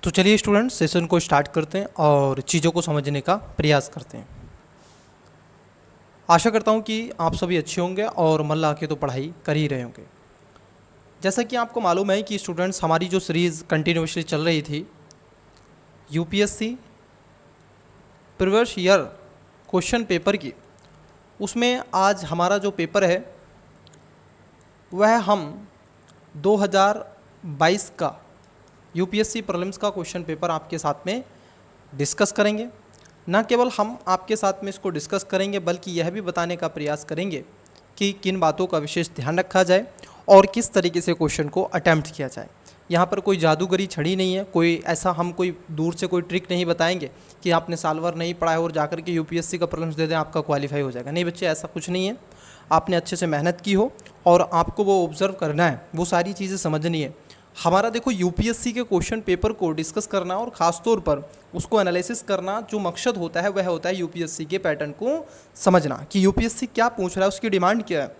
तो चलिए students session को स्टार्ट करते हैं और चीज़ों को समझने का प्रयास करते हैं। आशा करता हूँ कि आप सभी अच्छे होंगे और मन लगा के तो पढ़ाई कर ही रहे होंगे। जैसा कि आपको मालूम है कि स्टूडेंट्स हमारी जो सीरीज़ कंटिन्यूसली चल रही थी UPSC previous year question paper की, उसमें आज हमारा जो पेपर है वह हम 2022 का यूपीएससी प्रीलिम्स का क्वेश्चन पेपर आपके साथ में डिस्कस करेंगे। न केवल हम आपके साथ में इसको डिस्कस करेंगे बल्कि यह भी बताने का प्रयास करेंगे कि किन बातों का विशेष ध्यान रखा जाए और किस तरीके से क्वेश्चन को अटैम्प्ट किया जाए। यहाँ पर कोई जादूगरी छड़ी नहीं है, कोई ऐसा हम कोई दूर से कोई ट्रिक नहीं बताएंगे कि आपने साल भर नहीं पढ़ा है और जाकर के यूपीएससी का प्रीलिम्स दे दें आपका क्वालिफाई हो जाएगा। नहीं बच्चे, ऐसा कुछ नहीं है। आपने अच्छे से मेहनत की हो और आपको वो ऑब्जर्व करना है, वो सारी चीज़ें समझनी है। हमारा देखो यूपीएससी के क्वेश्चन पेपर को डिस्कस करना और ख़ास तौर पर उसको एनालिसिस करना जो मकसद होता है वह होता है यूपीएससी के पैटर्न को समझना कि यूपीएससी क्या पूछ रहा है, उसकी डिमांड क्या है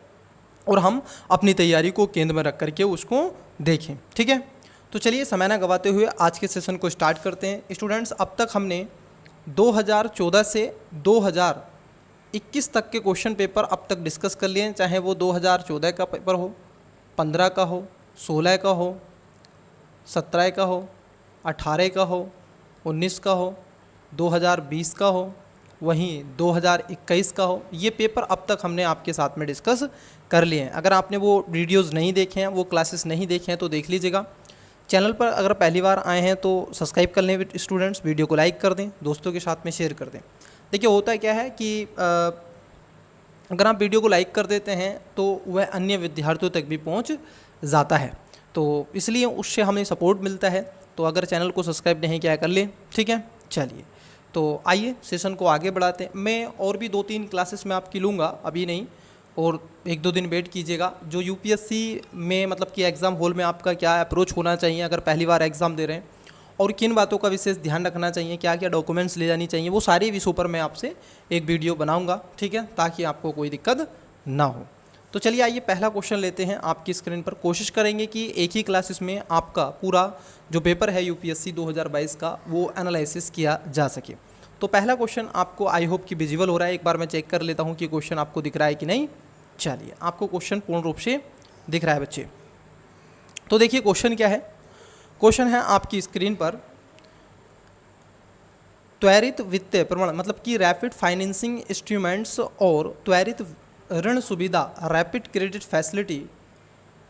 और हम अपनी तैयारी को केंद्र में रख करके उसको देखें। ठीक है, तो चलिए समय ना गवाते हुए आज के सेशन को स्टार्ट करते हैं। स्टूडेंट्स, अब तक हमने 2014 से 2021 तक के क्वेश्चन पेपर अब तक डिस्कस कर लिए हैं, चाहे वो 2014 का पेपर हो, 15 का हो, 16 का हो, 17 का हो, 18 का हो, 19 का हो, 2020 का हो, वहीं 2021 का हो। ये पेपर अब तक हमने आपके साथ में डिस्कस कर लिए हैं। अगर आपने वो वीडियोज़ नहीं देखे हैं, वो क्लासेस नहीं देखे हैं तो देख लीजिएगा। चैनल पर अगर पहली बार आए हैं तो सब्सक्राइब कर लें स्टूडेंट्स, वीडियो को लाइक कर दें, दोस्तों के साथ में शेयर कर दें। देखिए होता क्या है कि अगर आप वीडियो को लाइक कर देते हैं तो वह अन्य विद्यार्थियों तक भी पहुँच जाता है, तो इसलिए उससे हमें सपोर्ट मिलता है। तो अगर चैनल को सब्सक्राइब नहीं किया कर लें। ठीक है, चलिए तो आइए सेशन को आगे बढ़ाते हैं। मैं और भी 2-3 क्लासेस में आपकी लूँगा, अभी नहीं, और 1-2 दिन वेट कीजिएगा। जो यूपीएससी में मतलब कि एग्ज़ाम हॉल में आपका क्या अप्रोच होना चाहिए अगर पहली बार एग्ज़ाम दे रहे हैं और किन बातों का विशेष ध्यान रखना चाहिए, क्या क्या डॉक्यूमेंट्स ले जानी चाहिए, वो सारे विषयों पर मैं आपसे एक वीडियो बनाऊँगा। ठीक है, ताकि आपको कोई दिक्कत ना हो। तो चलिए आइए पहला क्वेश्चन लेते हैं आपकी स्क्रीन पर। कोशिश करेंगे कि एक ही क्लासेस में आपका पूरा जो पेपर है यूपीएससी 2022 का वो एनालिसिस किया जा सके। तो पहला क्वेश्चन आपको आई होप कि विजिबल हो रहा है। एक बार मैं चेक कर लेता हूं कि क्वेश्चन आपको दिख रहा है कि नहीं। चलिए, आपको क्वेश्चन पूर्ण रूप से दिख रहा है बच्चे। तो देखिए क्वेश्चन क्या है। क्वेश्चन है आपकी स्क्रीन पर, त्वरित वित्तीय प्रमाण मतलब कि रैपिड फाइनेंसिंग इंस्ट्रूमेंट्स और त्वरित ऋण सुविधा रैपिड क्रेडिट फैसिलिटी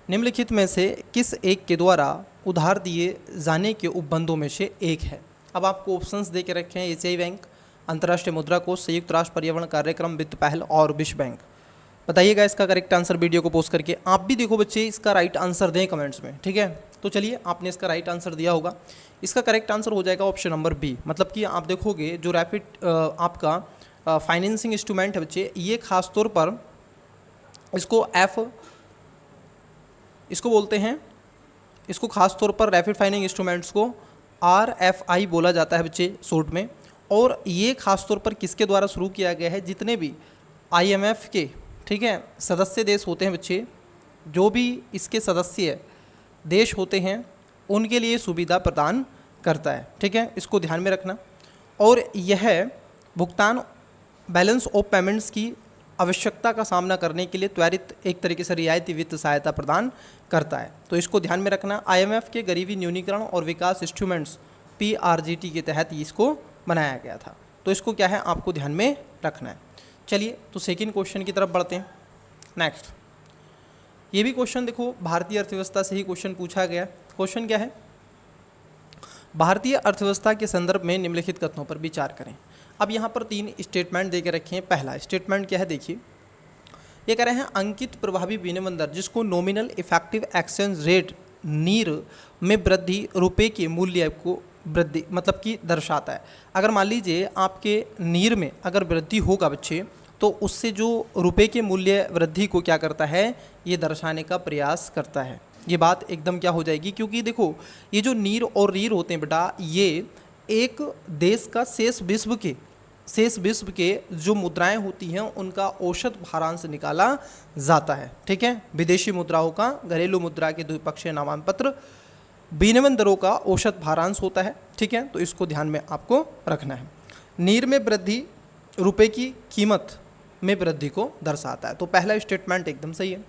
निम्नलिखित में से किस एक के द्वारा उधार दिए जाने के उपबंधों में से एक है। अब आपको ऑप्शंस दे के रखे हैं, एशियाई बैंक, अंतर्राष्ट्रीय मुद्रा कोष, संयुक्त राष्ट्र पर्यावरण कार्यक्रम, वित्त पहल और विश्व बैंक। बताइएगा इसका करेक्ट आंसर वीडियो को पोस्ट करके। आप भी देखो बच्चे, इसका राइट आंसर दें कमेंट्स में। ठीक है, तो चलिए आपने इसका राइट आंसर दिया होगा। इसका करेक्ट आंसर हो जाएगा ऑप्शन नंबर बी। मतलब कि आप देखोगे जो रैपिड आपका फाइनेंसिंग इंस्ट्रूमेंट है बच्चे, ये खास तौर पर इसको बोलते हैं, इसको खास तौर पर रैपिड फाइनेंसिंग इंस्ट्रूमेंट्स को RFI बोला जाता है बच्चे शॉर्ट में। और ये खास तौर पर किसके द्वारा शुरू किया गया है, जितने भी IMF के, ठीक है, सदस्य देश होते हैं बच्चे, जो भी इसके सदस्य देश होते हैं उनके लिए सुविधा प्रदान करता है। ठीक है, इसको ध्यान में रखना। और यह भुगतान बैलेंस ऑफ पेमेंट्स की आवश्यकता का सामना करने के लिए त्वरित एक तरीके से रियायती वित्त सहायता प्रदान करता है। तो इसको ध्यान में रखना। IMF के गरीबी न्यूनीकरण और विकास इंस्ट्रूमेंट्स PRGT के तहत इसको बनाया गया था। तो इसको क्या है आपको ध्यान में रखना है। चलिए तो सेकंड क्वेश्चन की तरफ बढ़ते हैं। नेक्स्ट, ये भी क्वेश्चन देखो भारतीय अर्थव्यवस्था से ही क्वेश्चन पूछा गया। क्वेश्चन क्या है, भारतीय अर्थव्यवस्था के संदर्भ में निम्नलिखित कथनों पर विचार करें। अब यहाँ पर 3 स्टेटमेंट दे के रखे हैं। पहला स्टेटमेंट क्या है, देखिए ये कह रहे हैं अंकित प्रभावी विनिमय दर जिसको नॉमिनल इफेक्टिव एक्सचेंज रेट नीर में वृद्धि रुपए के मूल्य को वृद्धि मतलब कि दर्शाता है। अगर मान लीजिए आपके नीर में अगर वृद्धि होगा बच्चे, तो उससे जो रुपए के मूल्य वृद्धि को क्या करता है, ये दर्शाने का प्रयास करता है। ये बात एकदम क्या हो जाएगी, क्योंकि देखो ये जो नीर और रीर होते हैं बेटा, ये एक देश का शेष विश्व के जो मुद्राएं होती हैं उनका औसत भारांश निकाला जाता है। ठीक है, विदेशी मुद्राओं का घरेलू मुद्रा के द्विपक्षीय नामांतर विनिमय दरों का औसत भारांश होता है। ठीक है, तो इसको ध्यान में आपको रखना है। नीर में वृद्धि रुपए की कीमत में वृद्धि को दर्शाता है। तो पहला स्टेटमेंट एकदम सही है।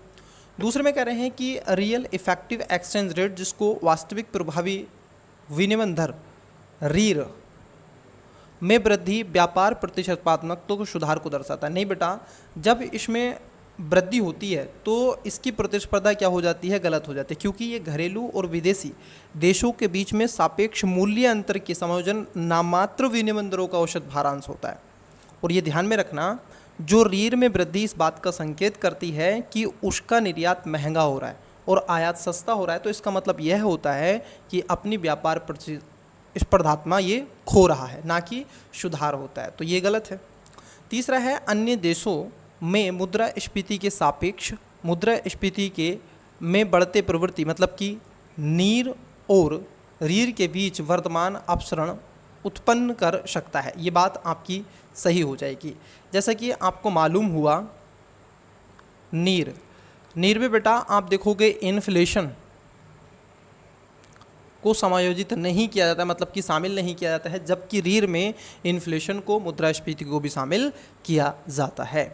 दूसरे में कह रहे हैं कि रियल इफेक्टिव एक्सचेंज रेट, जिसको वास्तविक प्रभावी विनिमय दर रीर में वृद्धि व्यापार प्रतिस्पर्धात्मकता को सुधार को दर्शाता है। नहीं बेटा, जब इसमें वृद्धि होती है तो इसकी प्रतिस्पर्धा क्या हो जाती है, गलत हो जाती है, क्योंकि ये घरेलू और विदेशी देशों के बीच में सापेक्ष मूल्य अंतर के समायोजन नामात्र विनिमय दरों का औसत भारांश होता है। और ये ध्यान में रखना, जो रीर में वृद्धि इस बात का संकेत करती है कि उसका निर्यात महंगा हो रहा है और आयात सस्ता हो रहा है, तो इसका मतलब यह होता है कि अपनी व्यापार प्रतिस्पर्धात्मकता ये खो रहा है, ना कि सुधार होता है, तो ये गलत है। तीसरा है अन्य देशों में मुद्रास्फीति के सापेक्ष मुद्रास्फीति के में बढ़ते प्रवृत्ति, मतलब कि नीर और रीर के बीच वर्तमान अपसरण उत्पन्न कर सकता है। ये बात आपकी सही हो जाएगी। जैसा कि आपको मालूम हुआ, नीर में बेटा आप देखोगे इन्फ्लेशन को समायोजित नहीं किया जाता है, मतलब कि शामिल नहीं किया जाता है, जबकि रीर में इन्फ्लेशन को मुद्रास्फीति को भी शामिल किया जाता है।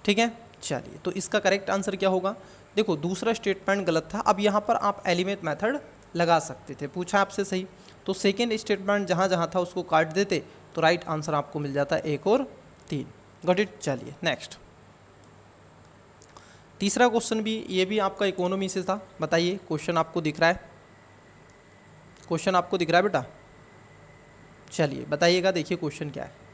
ठीक है, चलिए, तो इसका करेक्ट आंसर क्या होगा? देखो, दूसरा स्टेटमेंट गलत था। अब यहाँ पर आप एलिमेंट मेथड लगा सकते थे, पूछा आपसे सही, तो सेकेंड स्टेटमेंट जहाँ जहाँ था उसको काट देते तो राइट आंसर आपको मिल जाता है 1 और 3। Got it. चलिए नेक्स्ट, तीसरा क्वेश्चन भी, ये भी आपका इकोनॉमी से था। बताइए, क्वेश्चन आपको दिख रहा है? क्वेश्चन आपको दिख रहा है बेटा? चलिए बताइएगा, देखिए क्वेश्चन क्या है।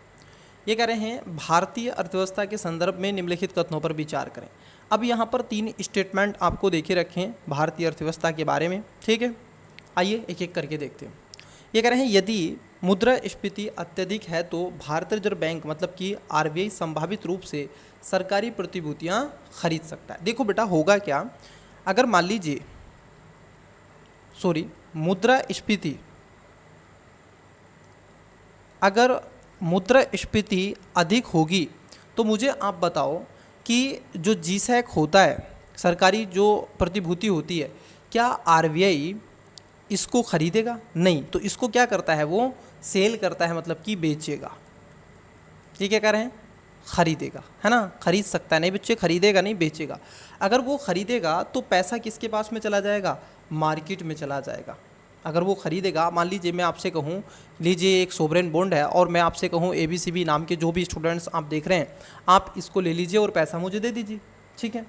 ये कह रहे हैं भारतीय अर्थव्यवस्था के संदर्भ में निम्नलिखित कथनों पर विचार करें। अब यहाँ पर 3 स्टेटमेंट आपको देखे रखे हैं भारतीय अर्थव्यवस्था के बारे में। ठीक है, आइए एक एक करके देखते हैं। ये कह रहे हैं यदि मुद्रास्फीति अत्यधिक है तो भारतीय रिजर्व बैंक, मतलब कि आरबीआई, संभावित रूप से सरकारी प्रतिभूतियाँ खरीद सकता है। देखो बेटा, होगा क्या, अगर मान लीजिए मुद्रास्फीति, अगर मुद्रास्फीति अधिक होगी तो मुझे आप बताओ कि जो जीसैक होता है, सरकारी जो प्रतिभूति होती है, क्या आरबीआई इसको खरीदेगा? नहीं। तो इसको क्या करता है, वो सेल करता है, मतलब कि बेचेगा। ये क्या कह रहे हैं? खरीदेगा, है ना, खरीद सकता है। नहीं बच्चे, खरीदेगा नहीं, बेचेगा। अगर वो खरीदेगा तो पैसा किसके पास में चला जाएगा? मार्केट में चला जाएगा। अगर वो खरीदेगा, मान लीजिए मैं आपसे कहूँ, लीजिए एक सोवरेन बॉन्ड है, और मैं आपसे कहूँ ABCB नाम के जो भी स्टूडेंट्स आप देख रहे हैं, आप इसको ले लीजिए और पैसा मुझे दे दीजिए। ठीक है,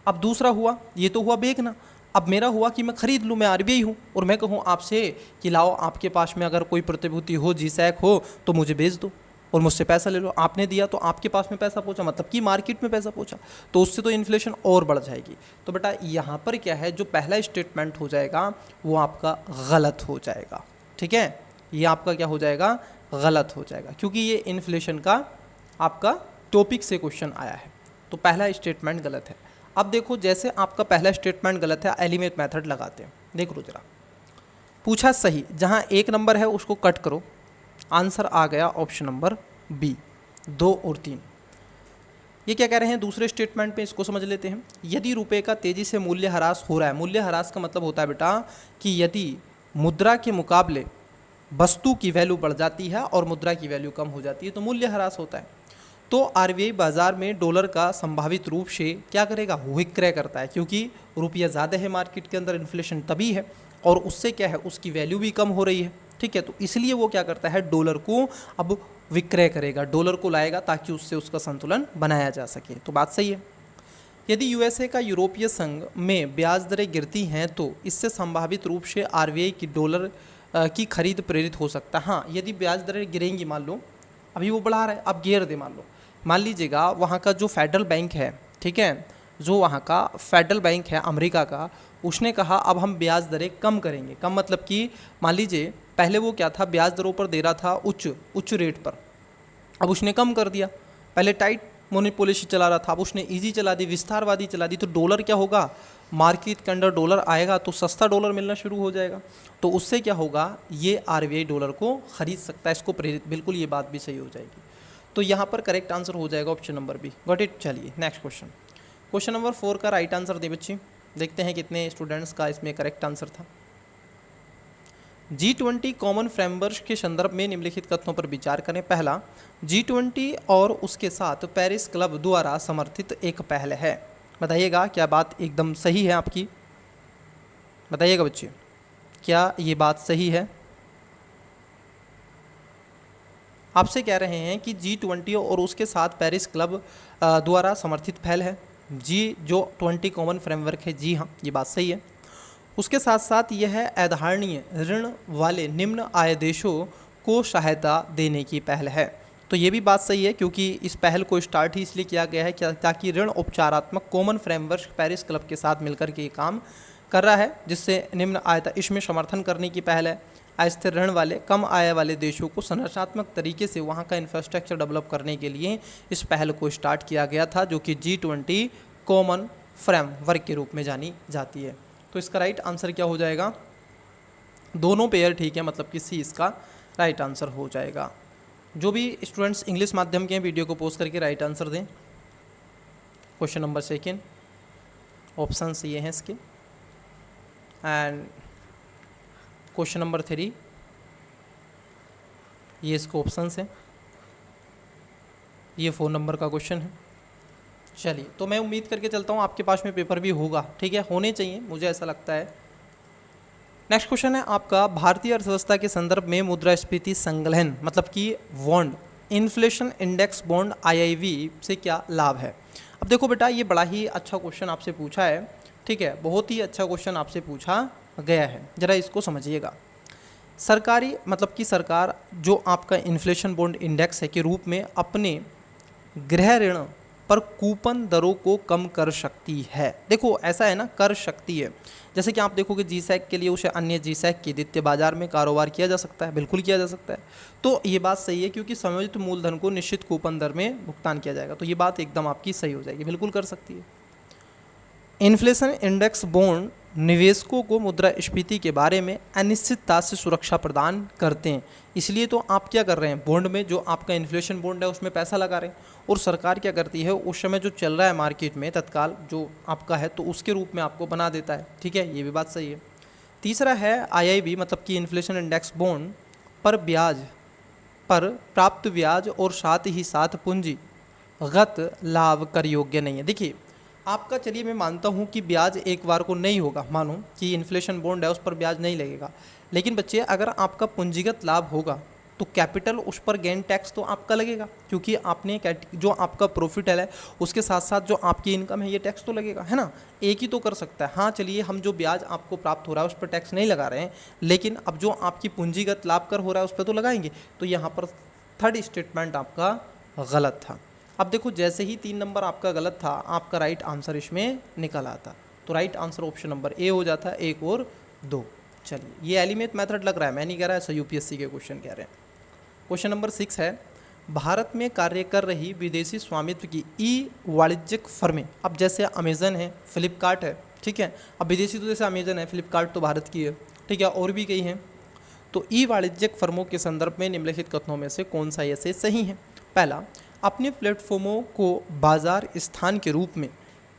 अब दूसरा हुआ, ये तो हुआ बेचना। अब मेरा हुआ कि मैं खरीद लूँ, मैं आरबीआई हूँ, और मैं कहूँ आपसे कि लाओ, आपके पास में अगर कोई प्रतिभूति हो, जीसैक हो, तो मुझे बेच दो और मुझसे पैसा ले लो। आपने दिया तो आपके पास में पैसा पहुंचा, मतलब कि मार्केट में पैसा पहुंचा, तो उससे तो इन्फ्लेशन और बढ़ जाएगी। तो बेटा यहाँ पर क्या है, जो पहला स्टेटमेंट हो जाएगा वो आपका गलत हो जाएगा। ठीक है, ये आपका क्या हो जाएगा? गलत हो जाएगा, क्योंकि ये इन्फ्लेशन का आपका टॉपिक से क्वेश्चन आया है। तो पहला स्टेटमेंट गलत है। अब देखो, जैसे आपका पहला स्टेटमेंट गलत है, एलिमेंट मेथड लगाते हैं। देख लो जरा, पूछा सही, जहाँ 1 नंबर है उसको कट करो, आंसर आ गया ऑप्शन नंबर बी, 2 और 3। ये क्या कह रहे हैं दूसरे स्टेटमेंट पे, इसको समझ लेते हैं। यदि रुपए का तेजी से मूल्य ह्रास हो रहा है, मूल्य ह्रास का मतलब होता है बेटा कि यदि मुद्रा के मुकाबले वस्तु की वैल्यू बढ़ जाती है और मुद्रा की वैल्यू कम हो जाती है, तो मूल्य ह्रास होता है। तो आरबीआई बाजार में डॉलर का संभावित रूप से क्या करेगा? विक्रय करता है, क्योंकि रुपया ज़्यादा है मार्केट के अंदर, इन्फ्लेशन तभी है, और उससे क्या है, उसकी वैल्यू भी कम हो रही है। ठीक है, तो इसलिए वो क्या करता है, डॉलर को अब विक्रय करेगा, डॉलर को लाएगा, ताकि उससे उसका संतुलन बनाया जा सके। तो बात सही है। यदि यूएसए का यूरोपीय संघ में ब्याज दरें गिरती हैं तो इससे संभावित रूप से आरबीआई की डॉलर की खरीद प्रेरित हो सकता है। हाँ, यदि ब्याज दरें गिरेंगी, मान लो अभी वो बढ़ा रहा है, अब गिर दे, मान लीजिएगा वहाँ का जो फेडरल बैंक है, ठीक है, जो वहाँ का फेडरल बैंक है अमेरिका का, उसने कहा अब हम ब्याज दरें कम करेंगे। कम मतलब कि मान लीजिए पहले वो क्या था, ब्याज दरों पर दे रहा था उच्च रेट पर, अब उसने कम कर दिया। पहले टाइट मनी पॉलिसी चला रहा था, अब उसने इजी चला दी, विस्तारवादी चला दी। तो डॉलर क्या होगा, मार्केट के अंदर डॉलर आएगा तो सस्ता डॉलर मिलना शुरू हो जाएगा, तो उससे क्या होगा, ये आरबीआई डॉलर को खरीद सकता है, इसको प्रेरित, बिल्कुल ये बात भी सही हो जाएगी। तो यहाँ पर करेक्ट आंसर हो जाएगा option number B. Got it. चलिए नेक्स्ट क्वेश्चन, क्वेश्चन नंबर 4 का राइट आंसर दे बच्चे, देखते हैं कितने स्टूडेंट्स का इसमें करेक्ट आंसर था। G20 कॉमन फ्रेमवर्क के संदर्भ में निम्नलिखित कथनों पर विचार करें। पहला, G20 और उसके साथ पेरिस क्लब द्वारा समर्थित एक पहल है। बताइएगा क्या बात एकदम सही है आपकी? बताइएगा बच्चे, क्या ये बात सही है? आपसे कह रहे हैं कि G20 और उसके साथ पेरिस क्लब द्वारा समर्थित पहल है। G20 कॉमन फ्रेमवर्क है, जी हाँ, ये बात सही है। उसके साथ साथ यह अधारणीय ऋण वाले निम्न आय देशों को सहायता देने की पहल है। तो ये भी बात सही है, क्योंकि इस पहल को स्टार्ट ही इसलिए किया गया है ताकि ऋण उपचारात्मक कॉमन फ्रेमवर्क पेरिस क्लब के साथ मिलकर के ये काम कर रहा है, जिससे निम्न आयता इसमें समर्थन करने की पहल है। अस्थिर ऋण वाले कम आय वाले देशों को संरचनात्मक तरीके से वहाँ का इंफ्रास्ट्रक्चर डेवलप करने के लिए इस पहल को स्टार्ट किया गया था, जो कि G20 कॉमन फ्रेमवर्क के रूप में जानी जाती है। तो इसका राइट आंसर क्या हो जाएगा? दोनों पेयर ठीक है, मतलब कि सी इसका राइट आंसर हो जाएगा। जो भी स्टूडेंट्स इंग्लिश माध्यम के वीडियो को पोस्ट करके राइट आंसर दें। क्वेश्चन नंबर 2 ऑप्शंस ये हैं इसके। एंड क्वेश्चन नंबर 3 ये इसको ऑप्शंस हैं। ये 4 नंबर का क्वेश्चन है। चलिए, तो मैं उम्मीद करके चलता हूँ आपके पास में पेपर भी होगा, ठीक है, होने चाहिए, मुझे ऐसा लगता है। नेक्स्ट क्वेश्चन है आपका, भारतीय अर्थव्यवस्था के संदर्भ में मुद्रास्फीति संग्रहण मतलब कि bond inflation index bond IIV से क्या लाभ है? अब देखो बेटा, ये बड़ा ही अच्छा क्वेश्चन आपसे पूछा है, ठीक है, बहुत ही अच्छा क्वेश्चन आपसे पूछा गया है। ज़रा इसको समझिएगा। सरकारी मतलब कि सरकार जो आपका इन्फ्लेशन बॉन्ड इंडेक्स है के रूप में अपने गृह ऋण पर कूपन दरों को कम कर सकती है। देखो ऐसा है ना, कर सकती है। जैसे कि आप देखोगे GSEC के लिए उसे अन्य GSEC के द्वितीय बाजार में कारोबार किया जा सकता है, बिल्कुल किया जा सकता है। तो ये बात सही है, क्योंकि समयोजित मूलधन को निश्चित कूपन दर में भुगतान किया जाएगा। तो ये बात एकदम आपकी सही हो जाएगी, बिल्कुल कर सकती है। इन्फ्लेशन इंडेक्स बॉन्ड निवेशकों को मुद्रास्फीति के बारे में अनिश्चितता से सुरक्षा प्रदान करते हैं। इसलिए तो आप क्या कर रहे हैं, बॉन्ड में जो आपका इन्फ्लेशन बॉन्ड है उसमें पैसा लगा रहे हैं, और सरकार क्या करती है, उस समय जो चल रहा है मार्केट में तत्काल जो आपका है, तो उसके रूप में आपको बना देता है, ठीक है, ये भी बात सही है। तीसरा है IIB मतलब कि इन्फ्लेशन इंडेक्स बॉन्ड पर ब्याज पर प्राप्त ब्याज और साथ ही साथ पूंजीगत लाभ कर योग्य नहीं है। देखिए आपका, चलिए मैं मानता हूँ कि ब्याज एक बार को नहीं होगा, मानो कि इन्फ्लेशन बॉन्ड है उस पर ब्याज नहीं लगेगा, लेकिन बच्चे अगर आपका पूंजीगत लाभ होगा तो कैपिटल उस पर गेन टैक्स तो आपका लगेगा, क्योंकि आपने जो आपका प्रॉफिट है उसके साथ साथ जो आपकी इनकम है ये टैक्स तो लगेगा, है ना। एक ही तो कर सकता है। हाँ चलिए, हम जो ब्याज आपको प्राप्त हो रहा है उस पर टैक्स नहीं लगा रहे हैं, लेकिन अब जो आपकी पूंजीगत लाभ कर हो रहा है उस पर तो लगाएंगे। तो यहाँ पर थर्ड स्टेटमेंट आपका गलत था। अब देखो, जैसे ही 3 नंबर आपका गलत था, आपका राइट आंसर इसमें निकल आता, तो right answer option number A हो जाता है, 1 और 2। चलिए, ये एलिमेंट मेथड लग रहा है, मैं नहीं कह रहा, ऐसा UPSC के क्वेश्चन कह रहे हैं। क्वेश्चन नंबर 6 है, भारत में कार्य कर रही विदेशी स्वामित्व की वाणिज्यिक फर्में, अब जैसे अमेजन है, फ्लिपकार्ट है, ठीक है, अब विदेशी तो जैसे अमेजन है, फ्लिपकार्ट तो भारत की है, ठीक है, और भी कई हैं। तो वाणिज्यिक फर्मों के संदर्भ में निम्नलिखित कथनों में से कौन सा ऐसे सही है? पहला, अपने प्लेटफॉर्मों को बाजार स्थान के रूप में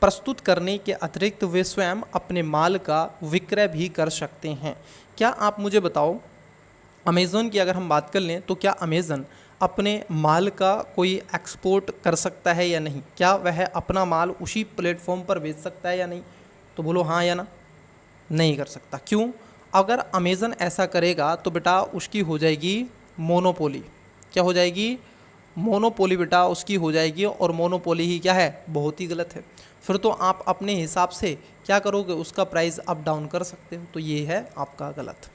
प्रस्तुत करने के अतिरिक्त वे स्वयं अपने माल का विक्रय भी कर सकते हैं। क्या आप मुझे बताओ, अमेज़न की अगर हम बात कर लें तो क्या अमेज़न अपने माल का कोई एक्सपोर्ट कर सकता है या नहीं? क्या वह अपना माल उसी प्लेटफॉर्म पर बेच सकता है या नहीं? तो बोलो हाँ या ना। नहीं कर सकता। क्यों? अगर अमेज़न ऐसा करेगा तो बेटा उसकी हो जाएगी मोनोपोली। क्या हो जाएगी? मोनोपोली बेटा उसकी हो जाएगी, और मोनोपोली ही क्या है, बहुत ही गलत है। फिर तो आप अपने हिसाब से क्या करोगे, उसका प्राइस अप डाउन कर सकते हो, तो ये है आपका गलत।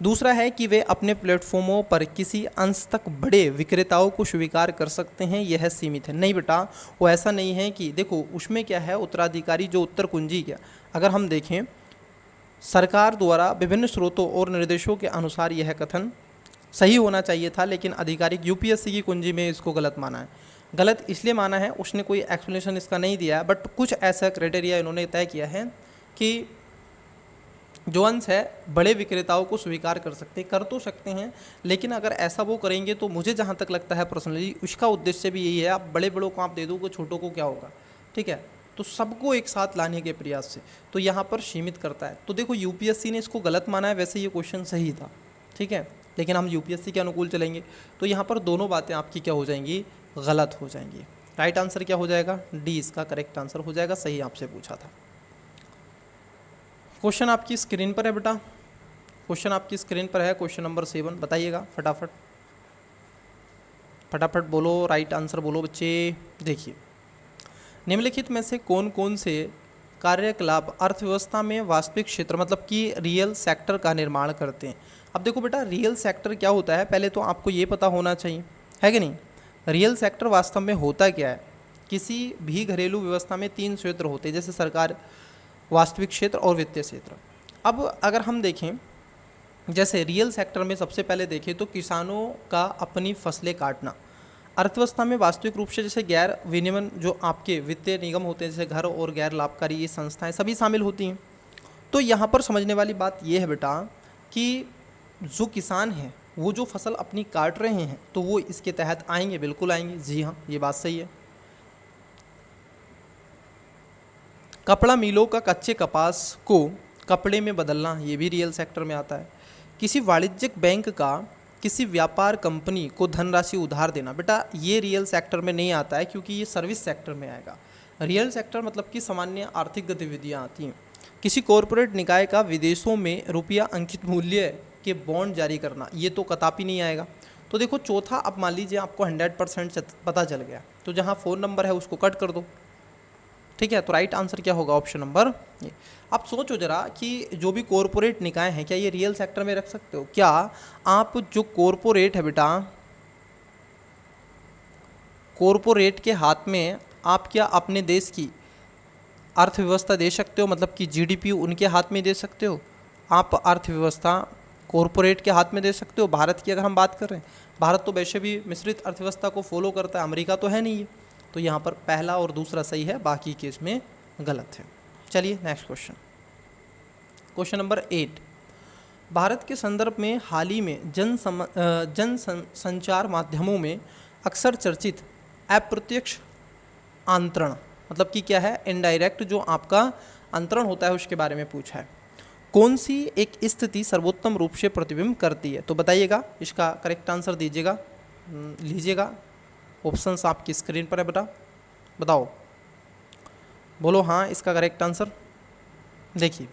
दूसरा है कि वे अपने प्लेटफॉर्मों पर किसी अंश तक बड़े विक्रेताओं को स्वीकार कर सकते हैं, यह सीमित है। नहीं बेटा, वो ऐसा नहीं है कि देखो उसमें क्या है, उत्तराधिकारी जो उत्तर कुंजी क्या, अगर हम देखें सरकार द्वारा विभिन्न स्रोतों और निर्देशों के अनुसार यह कथन सही होना चाहिए था, लेकिन आधिकारिक UPSC की कुंजी में इसको गलत माना है। गलत इसलिए माना है, उसने कोई एक्सप्लेनेशन इसका नहीं दिया है, बट कुछ ऐसा क्राइटेरिया इन्होंने तय किया है कि जो अंश है बड़े विक्रेताओं को स्वीकार कर तो सकते हैं, लेकिन अगर ऐसा वो करेंगे तो मुझे जहाँ तक लगता है पर्सनली उसका उद्देश्य भी यही है, आप बड़े बड़ों को आप दे दोगे, छोटों को क्या होगा, ठीक है। तो सबको एक साथ लाने के प्रयास से, तो यहाँ पर सीमित करता है। तो देखो यूपीएससी ने इसको गलत माना है, वैसे ये क्वेश्चन सही था, ठीक है, लेकिन हम यूपीएससी के अनुकूल चलेंगे तो यहाँ पर दोनों बातें आपकी क्या हो जाएंगी, गलत हो जाएंगी। राइट आंसर क्या हो जाएगा, डी इसका करेक्ट आंसर हो जाएगा, सही आपसे पूछा था। क्वेश्चन आपकी स्क्रीन पर है बेटा, क्वेश्चन आपकी स्क्रीन पर है, क्वेश्चन नंबर 7, बताइएगा फटाफट, फटाफट बोलो, राइट आंसर बोलो बच्चे। देखिए, निम्नलिखित में से कौन कौन से कार्यकलाप अर्थव्यवस्था में वास्तविक क्षेत्र मतलब कि रियल सेक्टर का निर्माण करते हैं। अब देखो बेटा, रियल सेक्टर क्या होता है, पहले तो आपको ये पता होना चाहिए, है कि नहीं। रियल सेक्टर वास्तव में होता क्या है, किसी भी घरेलू व्यवस्था में 3 क्षेत्र होते हैं, जैसे सरकार, वास्तविक क्षेत्र और वित्तीय क्षेत्र। अब अगर हम देखें, जैसे रियल सेक्टर में सबसे पहले देखें तो किसानों का अपनी फसलें काटना। अर्थव्यवस्था में वास्तविक रूप से जैसे गैर विनियमन जो आपके वित्तीय निगम होते हैं, जैसे घर और गैर लाभकारी ये संस्थाएं सभी शामिल होती हैं। तो यहाँ पर समझने वाली बात ये है बेटा कि जो किसान हैं वो जो फसल अपनी काट रहे हैं तो वो इसके तहत आएंगे, बिल्कुल आएंगे, जी हाँ, ये बात सही है। कपड़ा मिलों का कच्चे कपास को कपड़े में बदलना, ये भी रियल सेक्टर में आता है। किसी वाणिज्यिक बैंक का किसी व्यापार कंपनी को धनराशि उधार देना, बेटा ये रियल सेक्टर में नहीं आता है क्योंकि ये सर्विस सेक्टर में आएगा। रियल सेक्टर मतलब कि सामान्य आर्थिक गतिविधियाँ आती हैं। किसी कॉरपोरेट निकाय का विदेशों में रुपया अंकित मूल्य के बॉन्ड जारी करना, ये तो कदापि नहीं आएगा। तो देखो चौथा, अब मान लीजिए आपको 100% पता चल गया, तो जहाँ फ़ोन नंबर है उसको कट कर दो, ठीक है। तो राइट आंसर क्या होगा, ऑप्शन नंबर ये। आप सोचो जरा कि जो भी कॉरपोरेट निकाय हैं क्या ये रियल सेक्टर में रख सकते हो क्या आप? जो कॉरपोरेट है बेटा, कॉरपोरेट के हाथ में आप क्या अपने देश की अर्थव्यवस्था दे सकते हो, मतलब कि जीडीपी उनके हाथ में दे सकते हो? आप अर्थव्यवस्था कॉरपोरेट के हाथ में दे सकते हो? भारत की अगर हम बात कर रहे हैं, भारत तो वैसे भी मिश्रित अर्थव्यवस्था को फॉलो करता है, अमेरिका तो है नहीं है। तो यहाँ पर पहला और दूसरा सही है, बाकी केस में गलत है। चलिए next question, question number 8। Bharat के संदर्भ में हाल ही में संचार माध्यमों में अक्सर चर्चित अप्रत्यक्ष आंतरण, मतलब कि क्या है, इनडायरेक्ट जो आपका अंतरण होता है उसके बारे में पूछा है। कौन सी एक स्थिति सर्वोत्तम रूप से प्रतिबिंब करती है? तो बताइएगा, इसका करेक्ट आंसर दीजिएगा, लीजिएगा। ऑप्शंस आपकी स्क्रीन पर है बेटा, बताओ, बोलो हाँ इसका करेक्ट आंसर। देखिए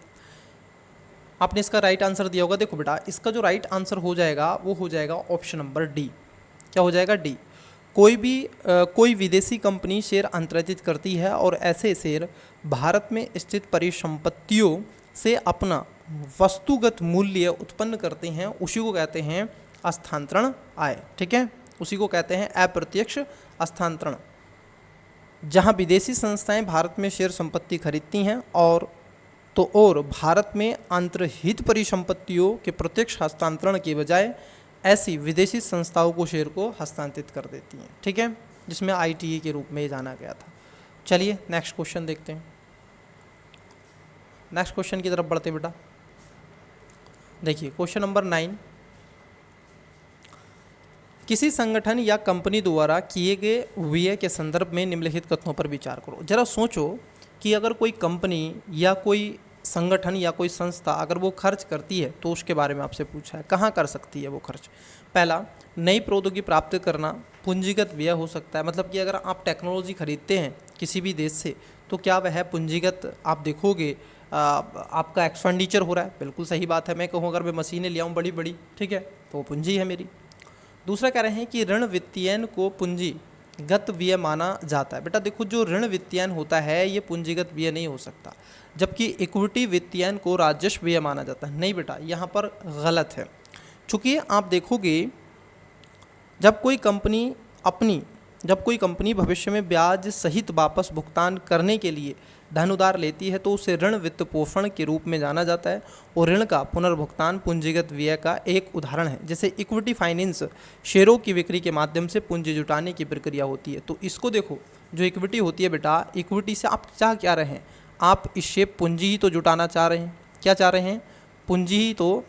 आपने इसका राइट आंसर दिया होगा। देखो बेटा, इसका जो राइट आंसर हो जाएगा वो हो जाएगा ऑप्शन नंबर डी। क्या हो जाएगा, डी। कोई विदेशी कंपनी शेयर अंतर्जित करती है और ऐसे शेयर भारत में स्थित परिसंपत्तियों से अपना वस्तुगत मूल्य उत्पन्न करते हैं, उसी को कहते हैं स्थानांतरण आय, ठीक है, उसी को कहते हैं अप्रत्यक्ष स्थानांतरण। जहां विदेशी संस्थाएं भारत में शेयर संपत्ति खरीदती हैं और भारत में अंतर्हित परिसंपत्तियों के प्रत्यक्ष हस्तांतरण के बजाय ऐसी विदेशी संस्थाओं को शेयर को हस्तांतरित कर देती हैं, ठीक है, जिसमें आईटीई के रूप में जाना गया था। चलिए नेक्स्ट क्वेश्चन देखते हैं, नेक्स्ट क्वेश्चन की तरफ बढ़ते बेटा। देखिए क्वेश्चन नंबर 9, किसी संगठन या कंपनी द्वारा किए गए व्यय के संदर्भ में निम्नलिखित कथनों पर विचार करो। जरा सोचो कि अगर कोई कंपनी या कोई संगठन या कोई संस्था अगर वो खर्च करती है तो उसके बारे में आपसे पूछा है, कहाँ कर सकती है वो खर्च। पहला, नई प्रौद्योगिकी प्राप्त करना, पूंजीगत व्यय हो सकता है, मतलब कि अगर आप टेक्नोलॉजी खरीदते हैं किसी भी देश से तो क्या वह पूंजीगत, आप देखोगे आपका एक्सपेंडिचर हो रहा है, बिल्कुल सही बात है। मैं कहूँ अगर मैं मशीनें ले आऊँ बड़ी बड़ी, ठीक है, तो वो पूंजी है मेरी। दूसरा कह रहे हैं कि ऋण वित्तीयन को पूंजीगत व्यय माना जाता है। बेटा देखो, जो ऋण वित्तीयन होता है ये पूंजीगत व्यय नहीं हो सकता, जबकि इक्विटी वित्तीयन को राजस्व व्यय माना जाता है। नहीं बेटा, यहाँ पर गलत है। चूँकि आप देखोगे जब कोई कंपनी भविष्य में ब्याज सहित वापस भुगतान करने के लिए धन उधार लेती है तो उसे ऋण वित्त पोषण के रूप में जाना जाता है, और ऋण का पुनर्भुगतान पूंजीगत व्यय का एक उदाहरण है। जैसे इक्विटी फाइनेंस शेयरों की बिक्री के माध्यम से पूंजी जुटाने की प्रक्रिया होती है। तो इसको देखो, जो इक्विटी होती है बेटा, इक्विटी से आप चाह क्या रहे हैं, आप इससे पूंजी ही तो जुटाना चाह रहे हैं। क्या चाह रहे हैं, पूंजी ही तो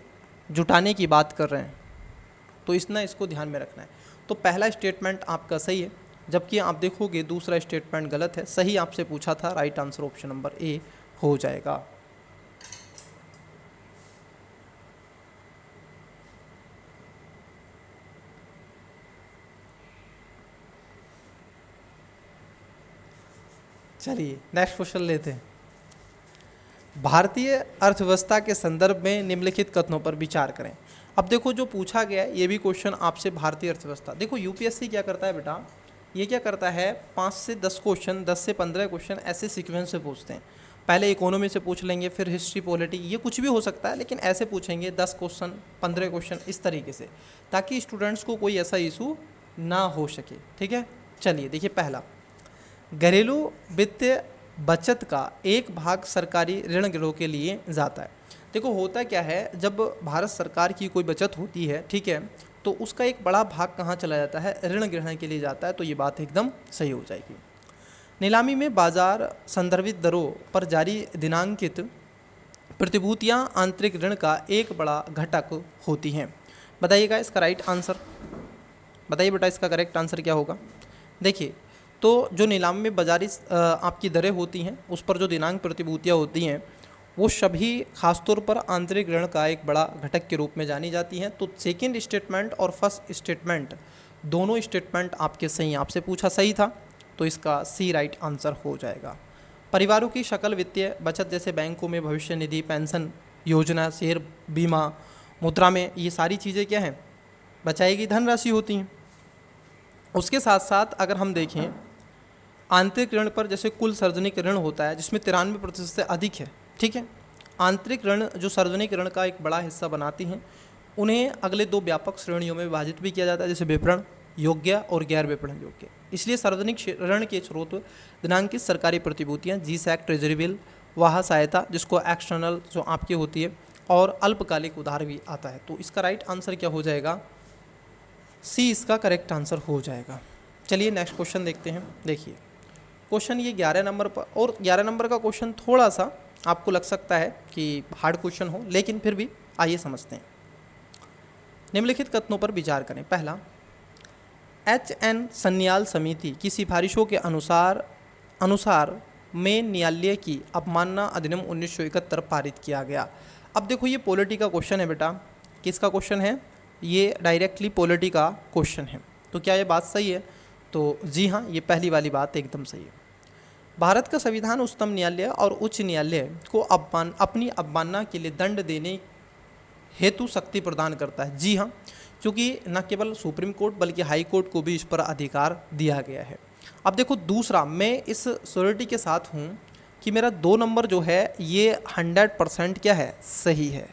जुटाने की बात कर रहे हैं। तो इसको ध्यान में रखना है। तो पहला स्टेटमेंट आपका सही है, जबकि आप देखोगे दूसरा स्टेटमेंट गलत है, सही आपसे पूछा था, right answer option number A हो जाएगा। चलिए नेक्स्ट क्वेश्चन लेते हैं। भारतीय अर्थव्यवस्था के संदर्भ में निम्नलिखित कथनों पर विचार करें। अब देखो जो पूछा गया है ये भी क्वेश्चन आपसे भारतीय अर्थव्यवस्था, देखो यूपीएससी क्या करता है बेटा, ये क्या करता है 5 से 10 क्वेश्चन, 10 से 15 क्वेश्चन ऐसे सीक्वेंस से पूछते हैं। पहले इकोनॉमी से पूछ लेंगे, फिर हिस्ट्री, पॉलिटी, ये कुछ भी हो सकता है, लेकिन ऐसे पूछेंगे 10 क्वेश्चन 15 क्वेश्चन इस तरीके से, ताकि स्टूडेंट्स को कोई ऐसा इशू ना हो सके। ठीक है, चलिए देखिए पहला, घरेलू वित्तीय बचत का एक भाग सरकारी ऋण गिरोह के लिए जाता है। देखो होता क्या है, जब भारत सरकार की कोई बचत होती है, ठीक है, तो उसका एक बड़ा भाग कहाँ चला जाता है, ऋण ग्रहण के लिए जाता है। तो ये बात एकदम सही हो जाएगी। नीलामी में बाजार संदर्भित दरों पर जारी दिनांकित प्रतिभूतियाँ आंतरिक ऋण का एक बड़ा घटक होती हैं। बताइएगा इसका राइट आंसर, बताइए बेटा इसका करेक्ट आंसर क्या होगा। देखिए तो जो नीलामी में बाजारी आपकी दरें होती हैं, उस पर जो दिनांक प्रतिभूतियाँ होती हैं, वो सभी खासतौर पर आंतरिक ऋण का एक बड़ा घटक के रूप में जानी जाती हैं। तो सेकंड स्टेटमेंट और फर्स्ट स्टेटमेंट दोनों स्टेटमेंट आपके सही, आपसे पूछा सही था, तो इसका सी राइट आंसर हो जाएगा। परिवारों की सकल वित्तीय बचत जैसे बैंकों में भविष्य निधि, पेंशन योजना, शेयर बीमा, मुद्रा में, ये सारी चीज़ें क्या हैं, बचाई गई धनराशि होती हैं। उसके साथ साथ अगर हम देखें आंतरिक ऋण पर, जैसे कुल सार्वजनिक ऋण होता है जिसमें 93% से अधिक है, ठीक है, आंतरिक ऋण जो सार्वजनिक ऋण का एक बड़ा हिस्सा बनाती हैं, उन्हें अगले 2 व्यापक श्रेणियों में विभाजित भी किया जाता है, जैसे विपणन योग्य और गैर विपणन योग्य। इसलिए सार्वजनिक ऋण के स्रोत दिनांकित सरकारी प्रतिभूतियाँ, जीसैक, ट्रेजरी बिल, वाह सहायता जिसको एक्सटर्नल जो आपकी होती है, और अल्पकालिक उधार भी आता है। तो इसका राइट आंसर क्या हो जाएगा, सी इसका करेक्ट आंसर हो जाएगा। चलिए नेक्स्ट क्वेश्चन देखते हैं। देखिए क्वेश्चन ये 11 नंबर पर, और 11 नंबर का क्वेश्चन थोड़ा सा आपको लग सकता है कि हार्ड क्वेश्चन हो, लेकिन फिर भी आइए समझते हैं। निम्नलिखित कथनों पर विचार करें। पहला, HN सन्याल समिति की सिफारिशों के अनुसार में न्यायालय की अवमानना अधिनियम 1971 पारित किया गया। अब देखो ये पॉलिटी का क्वेश्चन है बेटा, किसका क्वेश्चन है, ये डायरेक्टली पॉलिटी का क्वेश्चन है। तो क्या ये बात सही है, तो जी हाँ, ये पहली वाली बात एकदम सही है। भारत का संविधान उच्चतम न्यायालय और उच्च न्यायालय को अपनी अवमानना के लिए दंड देने हेतु शक्ति प्रदान करता है। जी हाँ, क्योंकि न केवल सुप्रीम कोर्ट बल्कि हाई कोर्ट को भी इस पर अधिकार दिया गया है। अब देखो दूसरा, मैं इस श्योरिटी के साथ हूँ कि मेरा 2 नंबर जो है ये 100% क्या है, सही है।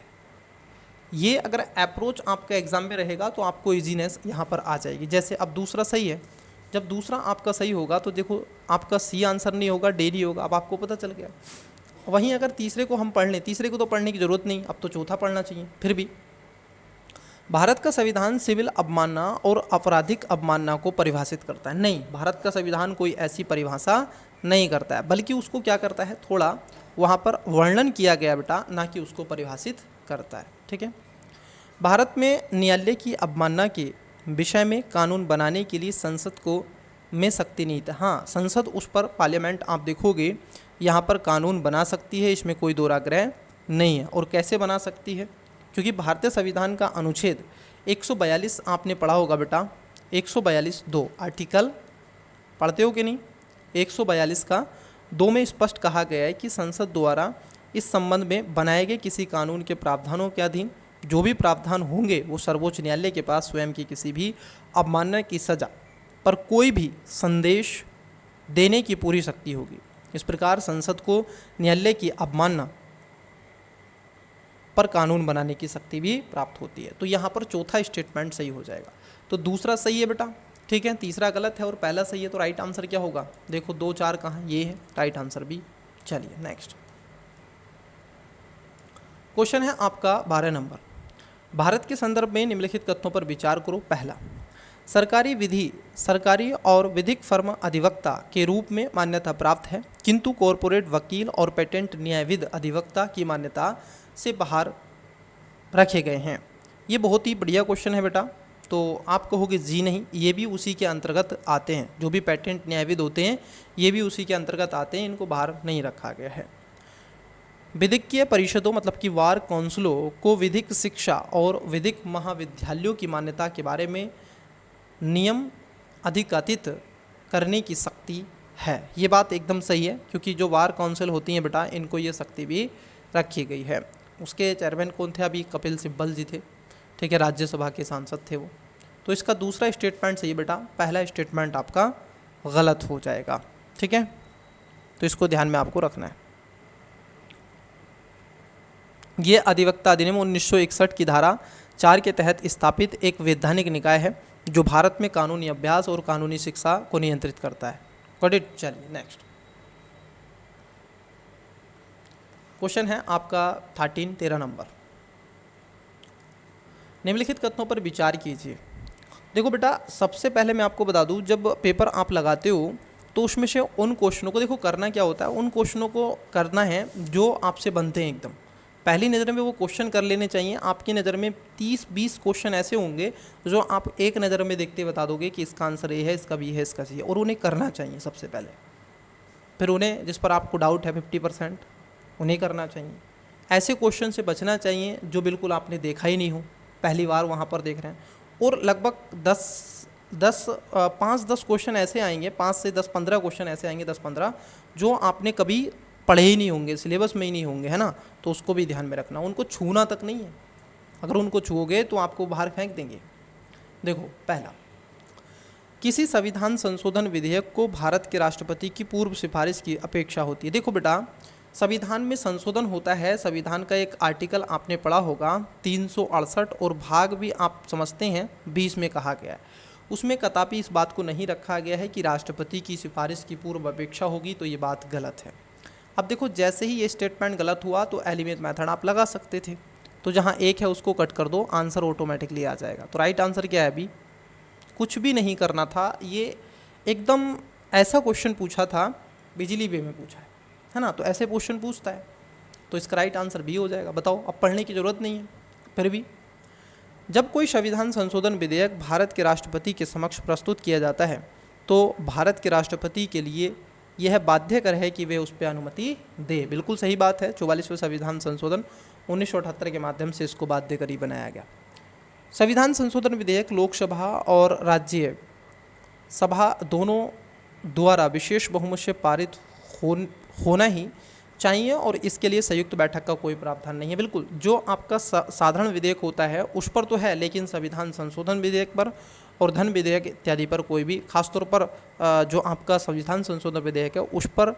ये अगर अप्रोच आपका एग्जाम में रहेगा तो आपको इजीनेस यहाँ पर आ जाएगी। जैसे अब दूसरा सही है, जब दूसरा आपका सही होगा तो देखो आपका सी आंसर नहीं होगा, डी नहीं होगा, अब आपको पता चल गया। वहीं अगर तीसरे को हम पढ़ लें, तीसरे को तो पढ़ने की ज़रूरत नहीं, अब तो चौथा पढ़ना चाहिए। फिर भी भारत का संविधान सिविल अवमानना और आपराधिक अवमानना को परिभाषित करता है। नहीं, भारत का संविधान कोई ऐसी परिभाषा नहीं करता है, बल्कि उसको क्या करता है, थोड़ा वहाँ पर वर्णन किया गया बेटा, ना कि उसको परिभाषित करता है। ठीक है, भारत में न्यायालय की अवमानना के विषय में कानून बनाने के लिए संसद को में शक्ति नहीं था। हाँ, संसद उस पर, पार्लियामेंट आप देखोगे यहाँ पर कानून बना सकती है, इसमें कोई दो राग्रह नहीं है। और कैसे बना सकती है, क्योंकि भारतीय संविधान का अनुच्छेद 142 आपने पढ़ा होगा बेटा, 142(2) आर्टिकल पढ़ते हो कि नहीं, 142 का 2 में स्पष्ट कहा गया है कि संसद द्वारा इस संबंध में बनाए गए किसी कानून के प्रावधानों के अधीन जो भी प्रावधान होंगे वो सर्वोच्च न्यायालय के पास स्वयं की किसी भी अवमानना की सजा पर कोई भी संदेश देने की पूरी शक्ति होगी। इस प्रकार संसद को न्यायालय की अवमानना पर कानून बनाने की शक्ति भी प्राप्त होती है। तो यहाँ पर चौथा स्टेटमेंट सही हो जाएगा। तो दूसरा सही है बेटा, ठीक है, तीसरा गलत है और पहला सही है। तो राइट आंसर क्या होगा, देखो 2 4 कहाँ, ये है राइट आंसर भी। चलिए नेक्स्ट क्वेश्चन है आपका 12 नंबर। भारत के संदर्भ में निम्नलिखित कथनों पर विचार करो। पहला, सरकारी और विधिक फर्म अधिवक्ता के रूप में मान्यता प्राप्त है, किंतु कॉरपोरेट वकील और पेटेंट न्यायविद अधिवक्ता की मान्यता से बाहर रखे गए हैं। ये बहुत ही बढ़िया क्वेश्चन है बेटा। तो आप कहोगे जी नहीं, ये भी उसी के अंतर्गत आते हैं। जो भी पेटेंट न्यायविद होते हैं ये भी उसी के अंतर्गत आते हैं, इनको बाहर नहीं रखा गया है। विधिज्ञ परिषदों मतलब कि वार काउंसिलों को विधिक शिक्षा और विधिक महाविद्यालयों की मान्यता के बारे में नियम अधिकथित करने की शक्ति है। ये बात एकदम सही है, क्योंकि जो वार काउंसिल होती हैं बेटा, इनको ये शक्ति भी रखी गई है। उसके चेयरमैन कौन थे? अभी कपिल सिब्बल जी थे, ठीक है, राज्यसभा के सांसद थे वो। तो इसका दूसरा स्टेटमेंट सही है बेटा, पहला स्टेटमेंट आपका गलत हो जाएगा, ठीक है। तो इसको ध्यान में आपको रखना है। ये अधिवक्ता अधिनियम 1961 की धारा 4 के तहत स्थापित एक वैधानिक निकाय है जो भारत में कानूनी अभ्यास और कानूनी शिक्षा को नियंत्रित करता है। Got it. चलिए नेक्स्ट क्वेश्चन है आपका 13 नंबर। निम्नलिखित कथनों पर विचार कीजिए। देखो बेटा, सबसे पहले मैं आपको बता दूं, जब पेपर आप लगाते हो तो उसमें से उन क्वेश्चनों को देखो करना क्या होता है, उन क्वेश्चनों को करना है जो आपसे बनते हैं एकदम पहली नज़र में। वो क्वेश्चन कर लेने चाहिए। आपकी नज़र में 30-20 क्वेश्चन ऐसे होंगे जो आप एक नज़र में देखते बता दोगे कि इसका आंसर ये है, इसका भी है, इसका चाहिए, और उन्हें करना चाहिए सबसे पहले। फिर उन्हें जिस पर आपको डाउट है 50%, उन्हें करना चाहिए। ऐसे क्वेश्चन से बचना चाहिए जो बिल्कुल आपने देखा ही नहीं हो, पहली बार वहाँ पर देख रहे हैं। और लगभग 5-10 क्वेश्चन ऐसे आएंगे, 5 से 10-15 क्वेश्चन ऐसे आएंगे, 10-15 जो आपने कभी पढ़े ही नहीं होंगे, सिलेबस में ही नहीं होंगे, है ना। तो उसको भी ध्यान में रखना, उनको छूना तक नहीं है। अगर उनको छूओगे तो आपको बाहर फेंक देंगे। देखो, पहला, किसी संविधान संशोधन विधेयक को भारत के राष्ट्रपति की पूर्व सिफारिश की अपेक्षा होती है। देखो बेटा, संविधान में संशोधन होता है, संविधान का एक आर्टिकल आपने पढ़ा होगा 368, और भाग भी आप समझते हैं 20 में कहा गया है। उसमें कदापि इस बात को नहीं रखा गया है कि राष्ट्रपति की सिफारिश की पूर्व अपेक्षा होगी, तो ये बात गलत है। अब देखो, जैसे ही ये स्टेटमेंट गलत हुआ तो एलिमिनेट मेथड आप लगा सकते थे। तो जहाँ एक है उसको कट कर दो, आंसर ऑटोमेटिकली आ जाएगा। तो राइट आंसर क्या है? अभी कुछ भी नहीं करना था। ये एकदम ऐसा क्वेश्चन पूछा था, बिजली वे में पूछा है ना। तो ऐसे क्वेश्चन पूछता है, तो इसका राइट आंसर भी हो जाएगा। बताओ, अब पढ़ने की ज़रूरत नहीं है। फिर भी जब कोई संविधान संशोधन विधेयक भारत के राष्ट्रपति के समक्ष प्रस्तुत किया जाता है तो भारत के राष्ट्रपति के लिए यह बाध्यकर है कि वे उस पर अनुमति दे। बिल्कुल सही बात है। 44वें संविधान संशोधन 1978 के माध्यम से इसको बाध्यकारी बनाया गया। संविधान संशोधन विधेयक लोकसभा और राज्य सभा दोनों द्वारा विशेष बहुमत से पारित होना ही चाहिए और इसके लिए संयुक्त बैठक का कोई प्रावधान नहीं है। बिल्कुल, जो आपका साधारण विधेयक होता है उस पर तो है, लेकिन संविधान संशोधन विधेयक पर और धन विधेयक इत्यादि पर कोई भी, खासतौर पर जो आपका संविधान संशोधन विधेयक है उस पर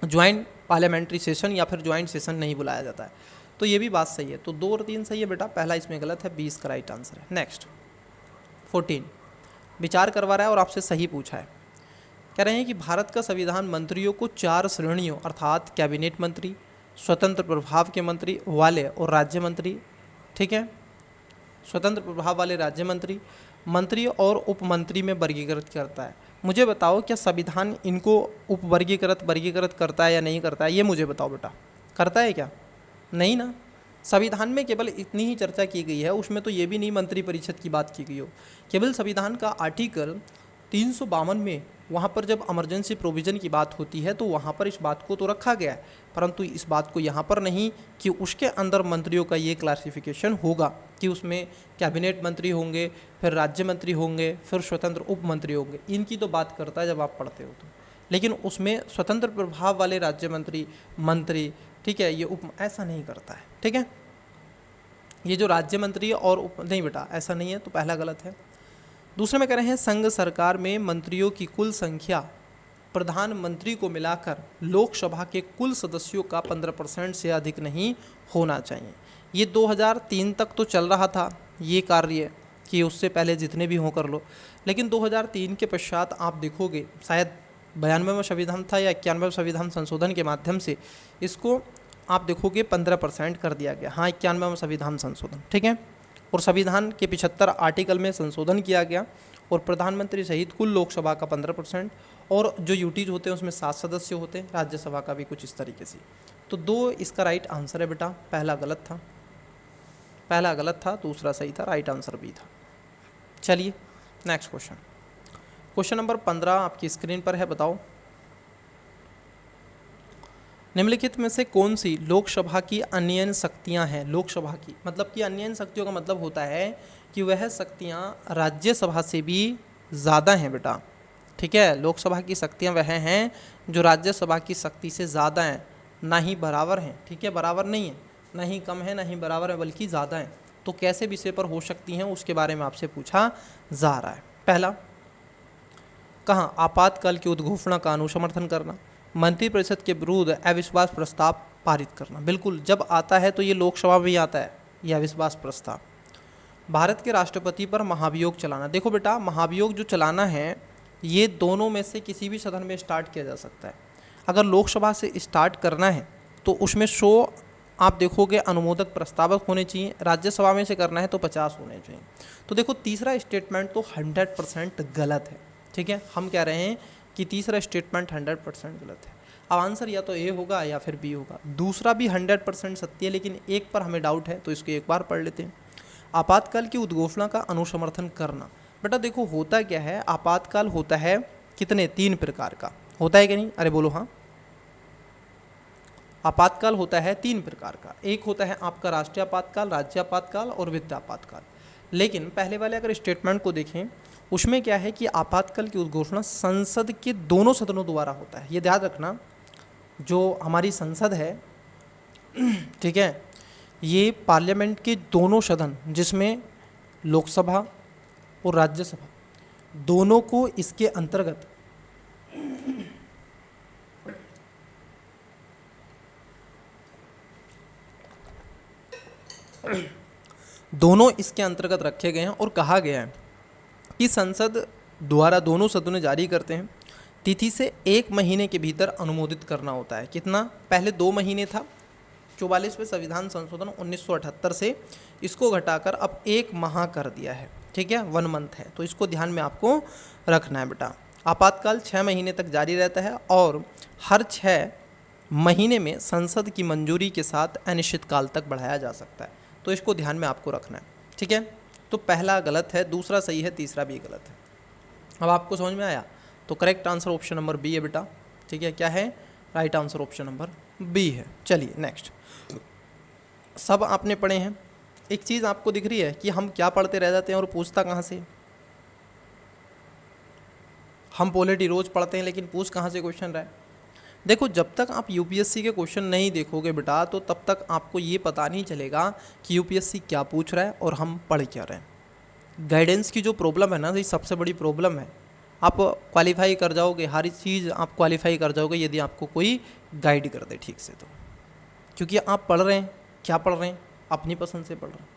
ज्वाइंट पार्लियामेंट्री सेशन या फिर ज्वाइंट सेशन नहीं बुलाया जाता है। तो ये भी बात सही है। तो 2 और 3 सही है बेटा, पहला इसमें गलत है, 20 का राइट आंसर है। नेक्स्ट 14 विचार करवा रहा है और आपसे सही पूछा है। कह रहे हैं कि भारत का संविधान मंत्रियों को 4 श्रेणियों अर्थात कैबिनेट मंत्री, स्वतंत्र प्रभाव के मंत्री वाले और राज्य मंत्री, ठीक है, स्वतंत्र प्रभाव वाले राज्य मंत्री, मंत्री और उपमंत्री में वर्गीकृत करता है। मुझे बताओ, क्या संविधान इनको वर्गीकृत करता है या नहीं करता है? ये मुझे बताओ बेटा, करता है क्या? नहीं ना। संविधान में केवल इतनी ही चर्चा की गई है, उसमें तो ये भी नहीं मंत्री परिषद की बात की गई हो। केवल संविधान का आर्टिकल 352 में वहाँ पर जब इमरजेंसी प्रोविज़न की बात होती है तो वहाँ पर इस बात को तो रखा गया है, परंतु इस बात को यहाँ पर नहीं कि उसके अंदर मंत्रियों का ये क्लासिफिकेशन होगा कि उसमें कैबिनेट मंत्री होंगे, फिर राज्य मंत्री होंगे, फिर स्वतंत्र उप मंत्री होंगे। इनकी तो बात करता है जब आप पढ़ते हो तो, लेकिन उसमें स्वतंत्र प्रभाव वाले राज्य मंत्री, ठीक है, ये उप ऐसा नहीं करता है। ठीक है, ये जो राज्य मंत्री और उप नहीं बेटा, ऐसा नहीं है, तो पहला गलत है। दूसरे में कह रहे हैं संघ सरकार में मंत्रियों की कुल संख्या प्रधानमंत्री को मिलाकर लोकसभा के कुल सदस्यों का 15% से अधिक नहीं होना चाहिए। ये 2003 तक तो चल रहा था ये कार्य कि उससे पहले जितने भी हों कर लो, लेकिन 2003 के पश्चात आप देखोगे, शायद 92वां संविधान था या 91वां संविधान संशोधन के माध्यम से इसको आप देखोगे 15% कर दिया गया। हाँ, 91वां संविधान संशोधन, ठीक है। और संविधान के 75 आर्टिकल में संशोधन किया गया और प्रधानमंत्री सहित कुल लोकसभा का 15% और जो यूटीज होते हैं उसमें 7 सदस्य होते हैं, राज्यसभा का भी कुछ इस तरीके से। तो 2 इसका राइट आंसर है बेटा, पहला गलत था, दूसरा सही था, राइट आंसर भी था। चलिए नेक्स्ट क्वेश्चन, क्वेश्चन नंबर 15 आपकी स्क्रीन पर है। बताओ, निम्नलिखित में से कौन सी लोकसभा की अन्ययन शक्तियां हैं? लोकसभा की मतलब कि अन्ययन शक्तियों का मतलब होता है कि वह शक्तियां राज्यसभा से भी ज़्यादा हैं बेटा। ठीक है, लोकसभा की शक्तियां वह हैं जो राज्यसभा की शक्ति से ज़्यादा हैं, ना ही बराबर हैं। ठीक है, बराबर नहीं है, ना ही कम है, ना ही बराबर है, बल्कि ज़्यादा हैं। तो कैसे विषय पर हो सकती हैं उसके बारे में आपसे पूछा जा रहा है। पहला, कहाँ आपातकाल की उद्घोषणा का अनुसमर्थन करना, मंत्रिपरिषद के विरुद्ध अविश्वास प्रस्ताव पारित करना। बिल्कुल, जब आता है तो ये लोकसभा में ही आता है ये अविश्वास प्रस्ताव। भारत के राष्ट्रपति पर महाभियोग चलाना। देखो बेटा, महाभियोग जो चलाना है ये दोनों में से किसी भी सदन में स्टार्ट किया जा सकता है। अगर लोकसभा से स्टार्ट करना है तो उसमें 100 आप देखोगे अनुमोदक प्रस्तावक होने चाहिए, राज्यसभा में से करना है तो 50 होने चाहिए। तो देखो तीसरा स्टेटमेंट तो 100% गलत है। ठीक है, हम कह रहे हैं कि तीसरा स्टेटमेंट 100% गलत है। अब आंसर या तो ए होगा या फिर बी होगा। दूसरा भी 100% सत्य है, लेकिन एक पर हमें डाउट है तो इसको एक बार पढ़ लेते हैं। आपातकाल की उद्घोषणा का अनुसमर्थन करना। बेटा देखो होता क्या है, आपातकाल होता है कितने 3 प्रकार का होता है कि नहीं? अरे बोलो हाँ। आपातकाल होता है 3 प्रकार का। एक होता है आपका राष्ट्रीय आपातकाल, राज्य आपातकाल और वित्तीय आपातकाल। लेकिन पहले वाले अगर स्टेटमेंट को देखें उसमें क्या है कि आपातकाल की उद्घोषणा संसद के दोनों सदनों द्वारा होता है। ये ध्यान रखना, जो हमारी संसद है ठीक है, ये पार्लियामेंट के दोनों सदन जिसमें लोकसभा और राज्यसभा दोनों को इसके अंतर्गत रखे गए हैं और कहा गया है कि संसद द्वारा दोनों सदनों जारी करते हैं तिथि से 1 महीने के भीतर अनुमोदित करना होता है। कितना? पहले 2 महीने था, 44वें संविधान संशोधन 1978 से इसको घटाकर अब 1 माह कर दिया है। ठीक है, 1 मंथ है, तो इसको ध्यान में आपको रखना है बेटा। आपातकाल 6 महीने तक जारी रहता है और हर 6 महीने में संसद की मंजूरी के साथ अनिश्चित काल तक बढ़ाया जा सकता है। तो इसको ध्यान में आपको रखना है। ठीक है, तो पहला गलत है, दूसरा सही है, तीसरा भी गलत है। अब आपको समझ में आया? तो correct answer option number B है बेटा। ठीक है, क्या है? Right answer option number B है। चलिए नेक्स्ट, सब आपने पढ़े हैं। एक चीज़ आपको दिख रही है कि हम क्या पढ़ते रह जाते हैं और पूछता कहाँ से? हम पॉलिटी रोज पढ़ते हैं लेकिन पूछ कहाँ से क्वेश्चन रहा है? देखो, जब तक आप यूपीएससी के क्वेश्चन नहीं देखोगे बेटा तो तब तक आपको ये पता नहीं चलेगा कि यूपीएससी क्या पूछ रहा है और हम पढ़ क्या रहे हैं। गाइडेंस की जो प्रॉब्लम है ना, ये सबसे बड़ी प्रॉब्लम है। आप क्वालिफाई कर जाओगे, हर चीज़ आप क्वालिफाई कर जाओगे यदि आपको कोई गाइड कर दे ठीक से, तो क्योंकि आप पढ़ रहे हैं, क्या पढ़ रहे हैं? अपनी पसंद से पढ़ रहे हैं,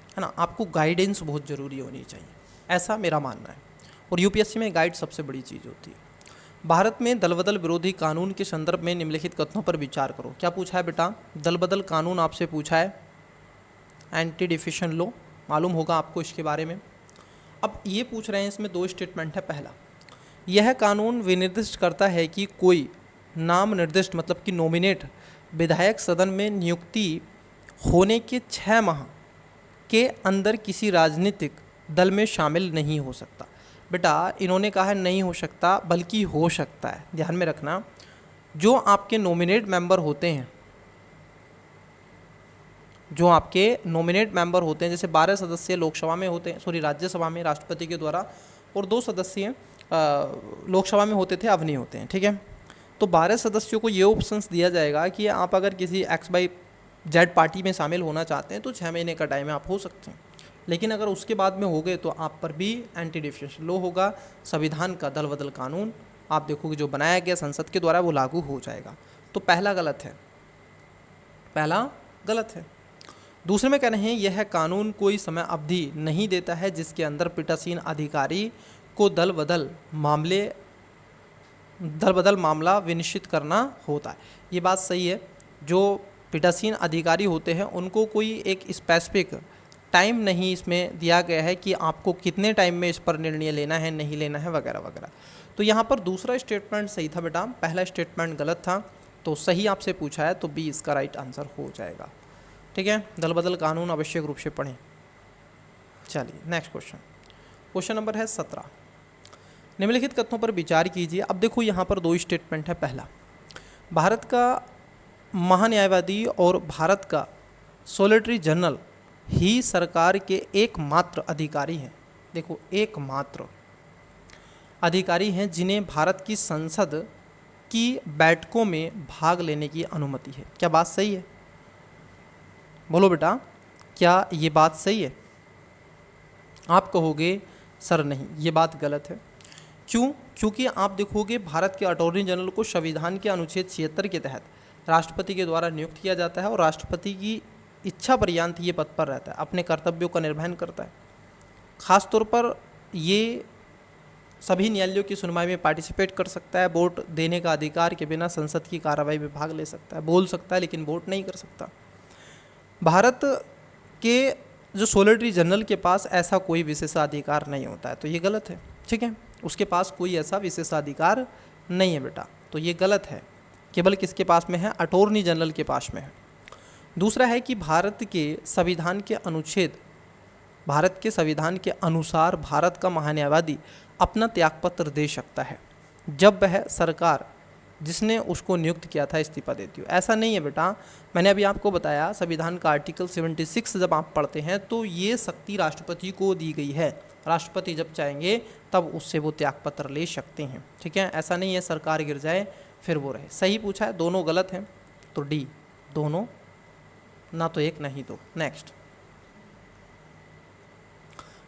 है ना। आपको गाइडेंस बहुत ज़रूरी होनी चाहिए, ऐसा मेरा मानना है। और यूपीएससी में गाइड सबसे बड़ी चीज़ होती है। भारत में दलबदल विरोधी कानून के संदर्भ में निम्नलिखित कथनों पर विचार करो। क्या पूछा है बेटा? दलबदल कानून आपसे पूछा है, एंटी डिफेशन लॉ, मालूम होगा आपको इसके बारे में। अब ये पूछ रहे हैं, इसमें 2 स्टेटमेंट है। पहला, यह कानून विनिर्दिष्ट करता है कि कोई नाम निर्दिष्ट मतलब कि नॉमिनेट विधायक सदन में नियुक्ति होने के 6 माह के अंदर किसी राजनीतिक दल में शामिल नहीं हो सकता। बेटा इन्होंने कहा है नहीं हो सकता, बल्कि हो सकता है। ध्यान में रखना, जो आपके नॉमिनेट मेंबर होते हैं, जो आपके नॉमिनेट मेंबर होते हैं, जैसे 12 सदस्य लोकसभा में होते हैं, सॉरी राज्यसभा में राष्ट्रपति के द्वारा, और 2 सदस्य लोकसभा में होते थे, अब नहीं होते हैं। ठीक है, तो 12 सदस्यों को ये ऑप्शंस दिया जाएगा कि आप अगर किसी XYZ पार्टी में शामिल होना चाहते हैं तो 6 महीने का टाइम है, आप हो सकते हैं। लेकिन अगर उसके बाद में हो गए तो आप पर भी एंटी डिफेशन लॉ होगा, संविधान का दल बदल कानून आप देखोगे जो बनाया गया संसद के द्वारा वो लागू हो जाएगा। तो पहला गलत है, पहला गलत है। दूसरे में कह रहे हैं यह कानून कोई समय अवधि नहीं देता है जिसके अंदर पीठासीन अधिकारी को दल बदल मामला विनिश्चित करना होता है। ये बात सही है, जो पीठासीन अधिकारी होते हैं उनको कोई एक स्पेसिफिक टाइम नहीं इसमें दिया गया है कि आपको कितने टाइम में इस पर निर्णय लेना है, नहीं लेना है, वगैरह वगैरह। तो यहाँ पर दूसरा स्टेटमेंट सही था बेटा, पहला स्टेटमेंट गलत था। तो सही आपसे पूछा है तो बी इसका राइट आंसर हो जाएगा। ठीक है, दल बदल कानून आवश्यक रूप से पढ़ें। चलिए नेक्स्ट क्वेश्चन, क्वेश्चन नंबर है 17, निम्नलिखित कथनों पर विचार कीजिए। अब देखो यहाँ पर दो स्टेटमेंट है। पहला, भारत का महान्यायवादी और भारत का सॉलिसिटर जनरल ही सरकार के एकमात्र अधिकारी हैं। देखो, एकमात्र अधिकारी हैं जिन्हें भारत की संसद की बैठकों में भाग लेने की अनुमति है। क्या बात सही है? बोलो बेटा, क्या ये बात सही है? आप कहोगे सर नहीं, ये बात गलत है। क्यों? क्योंकि आप देखोगे भारत के अटॉर्नी जनरल को संविधान के अनुच्छेद 76 के तहत राष्ट्रपति के द्वारा नियुक्त किया जाता है और राष्ट्रपति की इच्छा पर्यंत ये पद पर रहता है, अपने कर्तव्यों का निर्वहन करता है। खासतौर पर ये सभी न्यायालयों की सुनवाई में पार्टिसिपेट कर सकता है, वोट देने का अधिकार के बिना संसद की कार्रवाई में भाग ले सकता है, बोल सकता है लेकिन वोट नहीं कर सकता। भारत के जो सॉलिसिटर जनरल के पास ऐसा कोई विशेषाधिकार नहीं होता है, तो ये गलत है। ठीक है, उसके पास कोई ऐसा विशेषाधिकार नहीं है बेटा, तो ये गलत है। केवल किसके पास में है? अटॉर्नी जनरल के पास में है। दूसरा है कि भारत के संविधान के अनुसार भारत का महान्यायवादी अपना त्यागपत्र दे सकता है जब वह सरकार जिसने उसको नियुक्त किया था इस्तीफा देती हो। ऐसा नहीं है बेटा, मैंने अभी आपको बताया संविधान का आर्टिकल 76 जब आप पढ़ते हैं तो ये शक्ति राष्ट्रपति को दी गई है। राष्ट्रपति जब चाहेंगे तब उससे वो त्यागपत्र ले सकते हैं। ठीक है, ऐसा नहीं है सरकार गिर जाए फिर वो रहे। सही पूछा है, दोनों गलत हैं, तो डी, दोनों, ना तो एक नहीं दो। नेक्स्ट,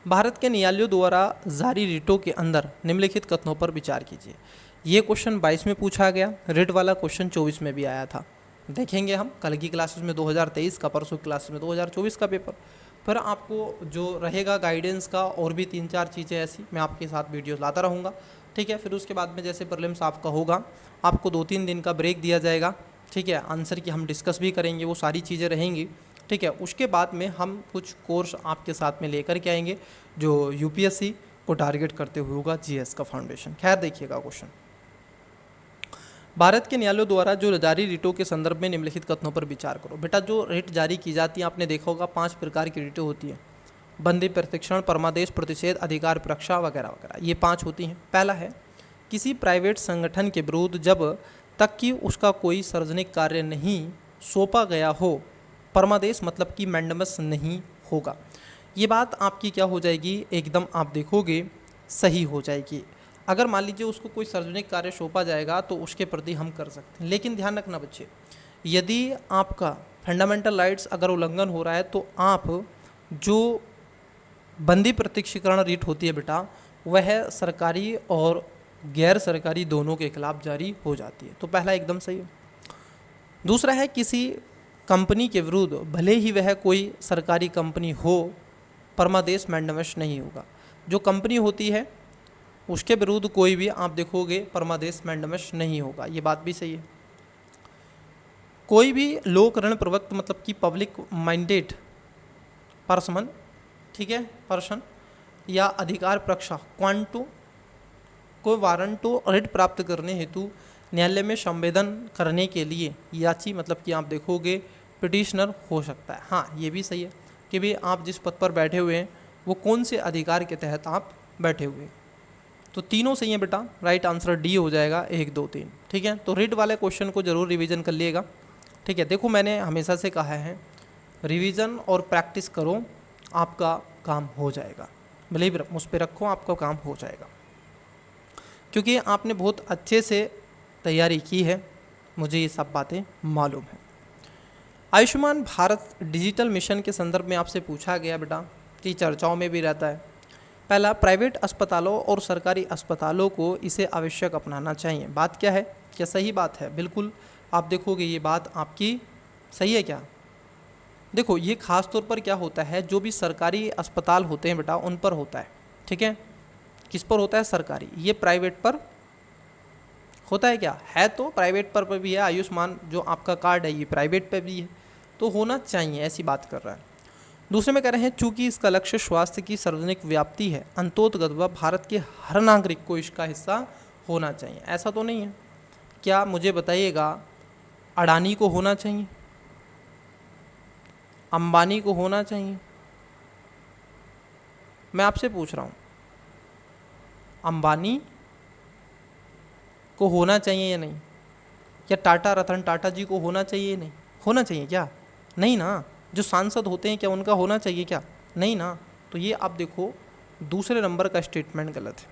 भारत के न्यायालयों द्वारा जारी रिटों के अंदर निम्नलिखित कथनों पर विचार कीजिए। ये क्वेश्चन 22 में पूछा गया, रिट वाला क्वेश्चन 24 में भी आया था। देखेंगे हम कल की क्लासेस में 2023 का, परसों की क्लासेस में 2024 का पेपर। फिर आपको जो रहेगा गाइडेंस का और भी 3-4 चीज़ें ऐसी मैं आपके साथ वीडियोस लाता रहूँगा। ठीक है, फिर उसके बाद में जैसे प्रीलिम्स आपका होगा, आपको 2-3 दिन का ब्रेक दिया जाएगा। ठीक है, आंसर की हम डिस्कस भी करेंगे, वो सारी चीज़ें रहेंगी। ठीक है, उसके बाद में हम कुछ कोर्स आपके साथ में लेकर के आएंगे जो यूपीएससी को टारगेट करते हुए होगा, जीएस का फाउंडेशन। खैर देखिएगा क्वेश्चन, भारत के न्यायालयों द्वारा जो जारी रिटों के संदर्भ में निम्नलिखित कथनों पर विचार करो। बेटा, जो रिट जारी की जाती है आपने देखा होगा 5 प्रकार की रिटें होती हैं, बंदी प्रशिक्षण, परमादेश, प्रतिषेध, अधिकार परीक्षा वगैरह वगैरह, ये 5 होती हैं। पहला है, किसी प्राइवेट संगठन के विरुद्ध जब तक कि उसका कोई सार्वजनिक कार्य नहीं सौंपा गया हो, परमादेश मतलब कि मैंडेमस नहीं होगा। ये बात आपकी क्या हो जाएगी, एकदम आप देखोगे सही हो जाएगी। अगर मान लीजिए उसको कोई सार्वजनिक कार्य सौंपा जाएगा तो उसके प्रति हम कर सकते हैं, लेकिन ध्यान रखना बच्चे, यदि आपका फंडामेंटल राइट्स अगर उल्लंघन हो रहा है तो आप जो बंदी प्रत्यक्षीकरण रिट होती है बेटा, वह सरकारी और गैर सरकारी दोनों के खिलाफ जारी हो जाती है। तो पहला एकदम सही है। दूसरा है, किसी कंपनी के विरुद्ध भले ही वह कोई सरकारी कंपनी हो, परमादेश मैंडेमस नहीं होगा। जो कंपनी होती है उसके विरुद्ध कोई भी आप देखोगे परमादेश मैंडेमस नहीं होगा, ये बात भी सही है। कोई भी लोक ऋण प्रवक्त मतलब कि पब्लिक माइंडेड पर्सन, ठीक है, पर्सन या अधिकार परीक्षा क्वांटो कोई वारंटो रिट प्राप्त करने हेतु न्यायालय में संवेदन करने के लिए याची मतलब कि आप देखोगे पिटिशनर हो सकता है। हाँ, ये भी सही है कि भाई आप जिस पद पर बैठे हुए हैं वो कौन से अधिकार के तहत आप बैठे हुए हैं। तो तीनों सही है बेटा, राइट आंसर डी हो जाएगा 1, 2, 3। ठीक है, तो रिट वाले क्वेश्चन को जरूर रिवीजन कर लिएगा। ठीक है, देखो मैंने हमेशा से कहा है रिवीजन और प्रैक्टिस करो, आपका काम हो जाएगा। बिलीव मुझ पर रखो, आपका काम हो जाएगा, क्योंकि आपने बहुत अच्छे से तैयारी की है, मुझे ये सब बातें मालूम है। आयुष्मान भारत डिजिटल मिशन के संदर्भ में आपसे पूछा गया बेटा, कि चर्चाओं में भी रहता है। पहला, प्राइवेट अस्पतालों और सरकारी अस्पतालों को इसे आवश्यक अपनाना चाहिए। बात क्या है, क्या सही बात है? बिल्कुल, आप देखोगे ये बात आपकी सही है क्या? देखो, ये खास तौर पर क्या होता है, जो भी सरकारी अस्पताल होते हैं बेटा उन पर होता है। ठीक है, किस पर होता है? सरकारी। ये प्राइवेट पर होता है क्या? है तो प्राइवेट पर भी है। आयुष्मान जो आपका कार्ड है ये प्राइवेट पर भी है, तो होना चाहिए, ऐसी बात कर रहा है। दूसरे में कह रहे हैं, चूंकि इसका लक्ष्य स्वास्थ्य की सार्वजनिक व्याप्ति है, अंतोतगत वह भारत के हर नागरिक को इसका हिस्सा होना चाहिए। ऐसा तो नहीं है। क्या मुझे बताइएगा, अडानी को होना चाहिए, अंबानी को होना चाहिए? मैं आपसे पूछ रहा हूँ, अंबानी को होना चाहिए या नहीं, या टाटा रतन टाटा जी को होना चाहिए या नहीं, होना चाहिए क्या, नहीं ना। जो सांसद होते हैं क्या उनका होना चाहिए क्या, नहीं ना। तो ये आप देखो दूसरे नंबर का स्टेटमेंट गलत है।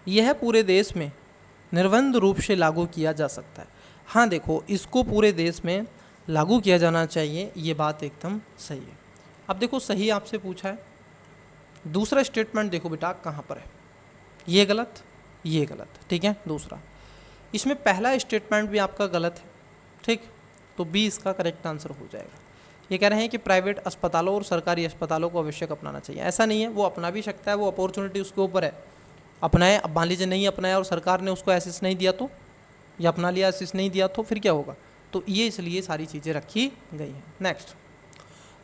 यह पूरे देश में निर्बंध रूप से लागू किया जा सकता है। हाँ देखो, इसको पूरे देश में लागू किया जाना चाहिए, ये बात एकदम सही है। अब देखो सही आपसे पूछा है, दूसरा स्टेटमेंट देखो बेटा कहाँ पर है, ये गलत, ये गलत, ठीक है। दूसरा, इसमें पहला स्टेटमेंट भी आपका गलत है, ठीक, तो बी इसका करेक्ट आंसर हो जाएगा। ये कह रहे हैं कि प्राइवेट अस्पतालों और सरकारी अस्पतालों को आवश्यक अपनाना चाहिए। ऐसा नहीं है, वो अपना भी सकता है, वो अपॉर्चुनिटी उसके ऊपर है, अपनाए। अब मान लीजिए नहीं अपनाया और सरकार ने उसको एसेस नहीं दिया तो, या अपना लिया एसेस नहीं दिया तो फिर क्या होगा। तो ये इसलिए सारी चीज़ें रखी गई हैं। नेक्स्ट,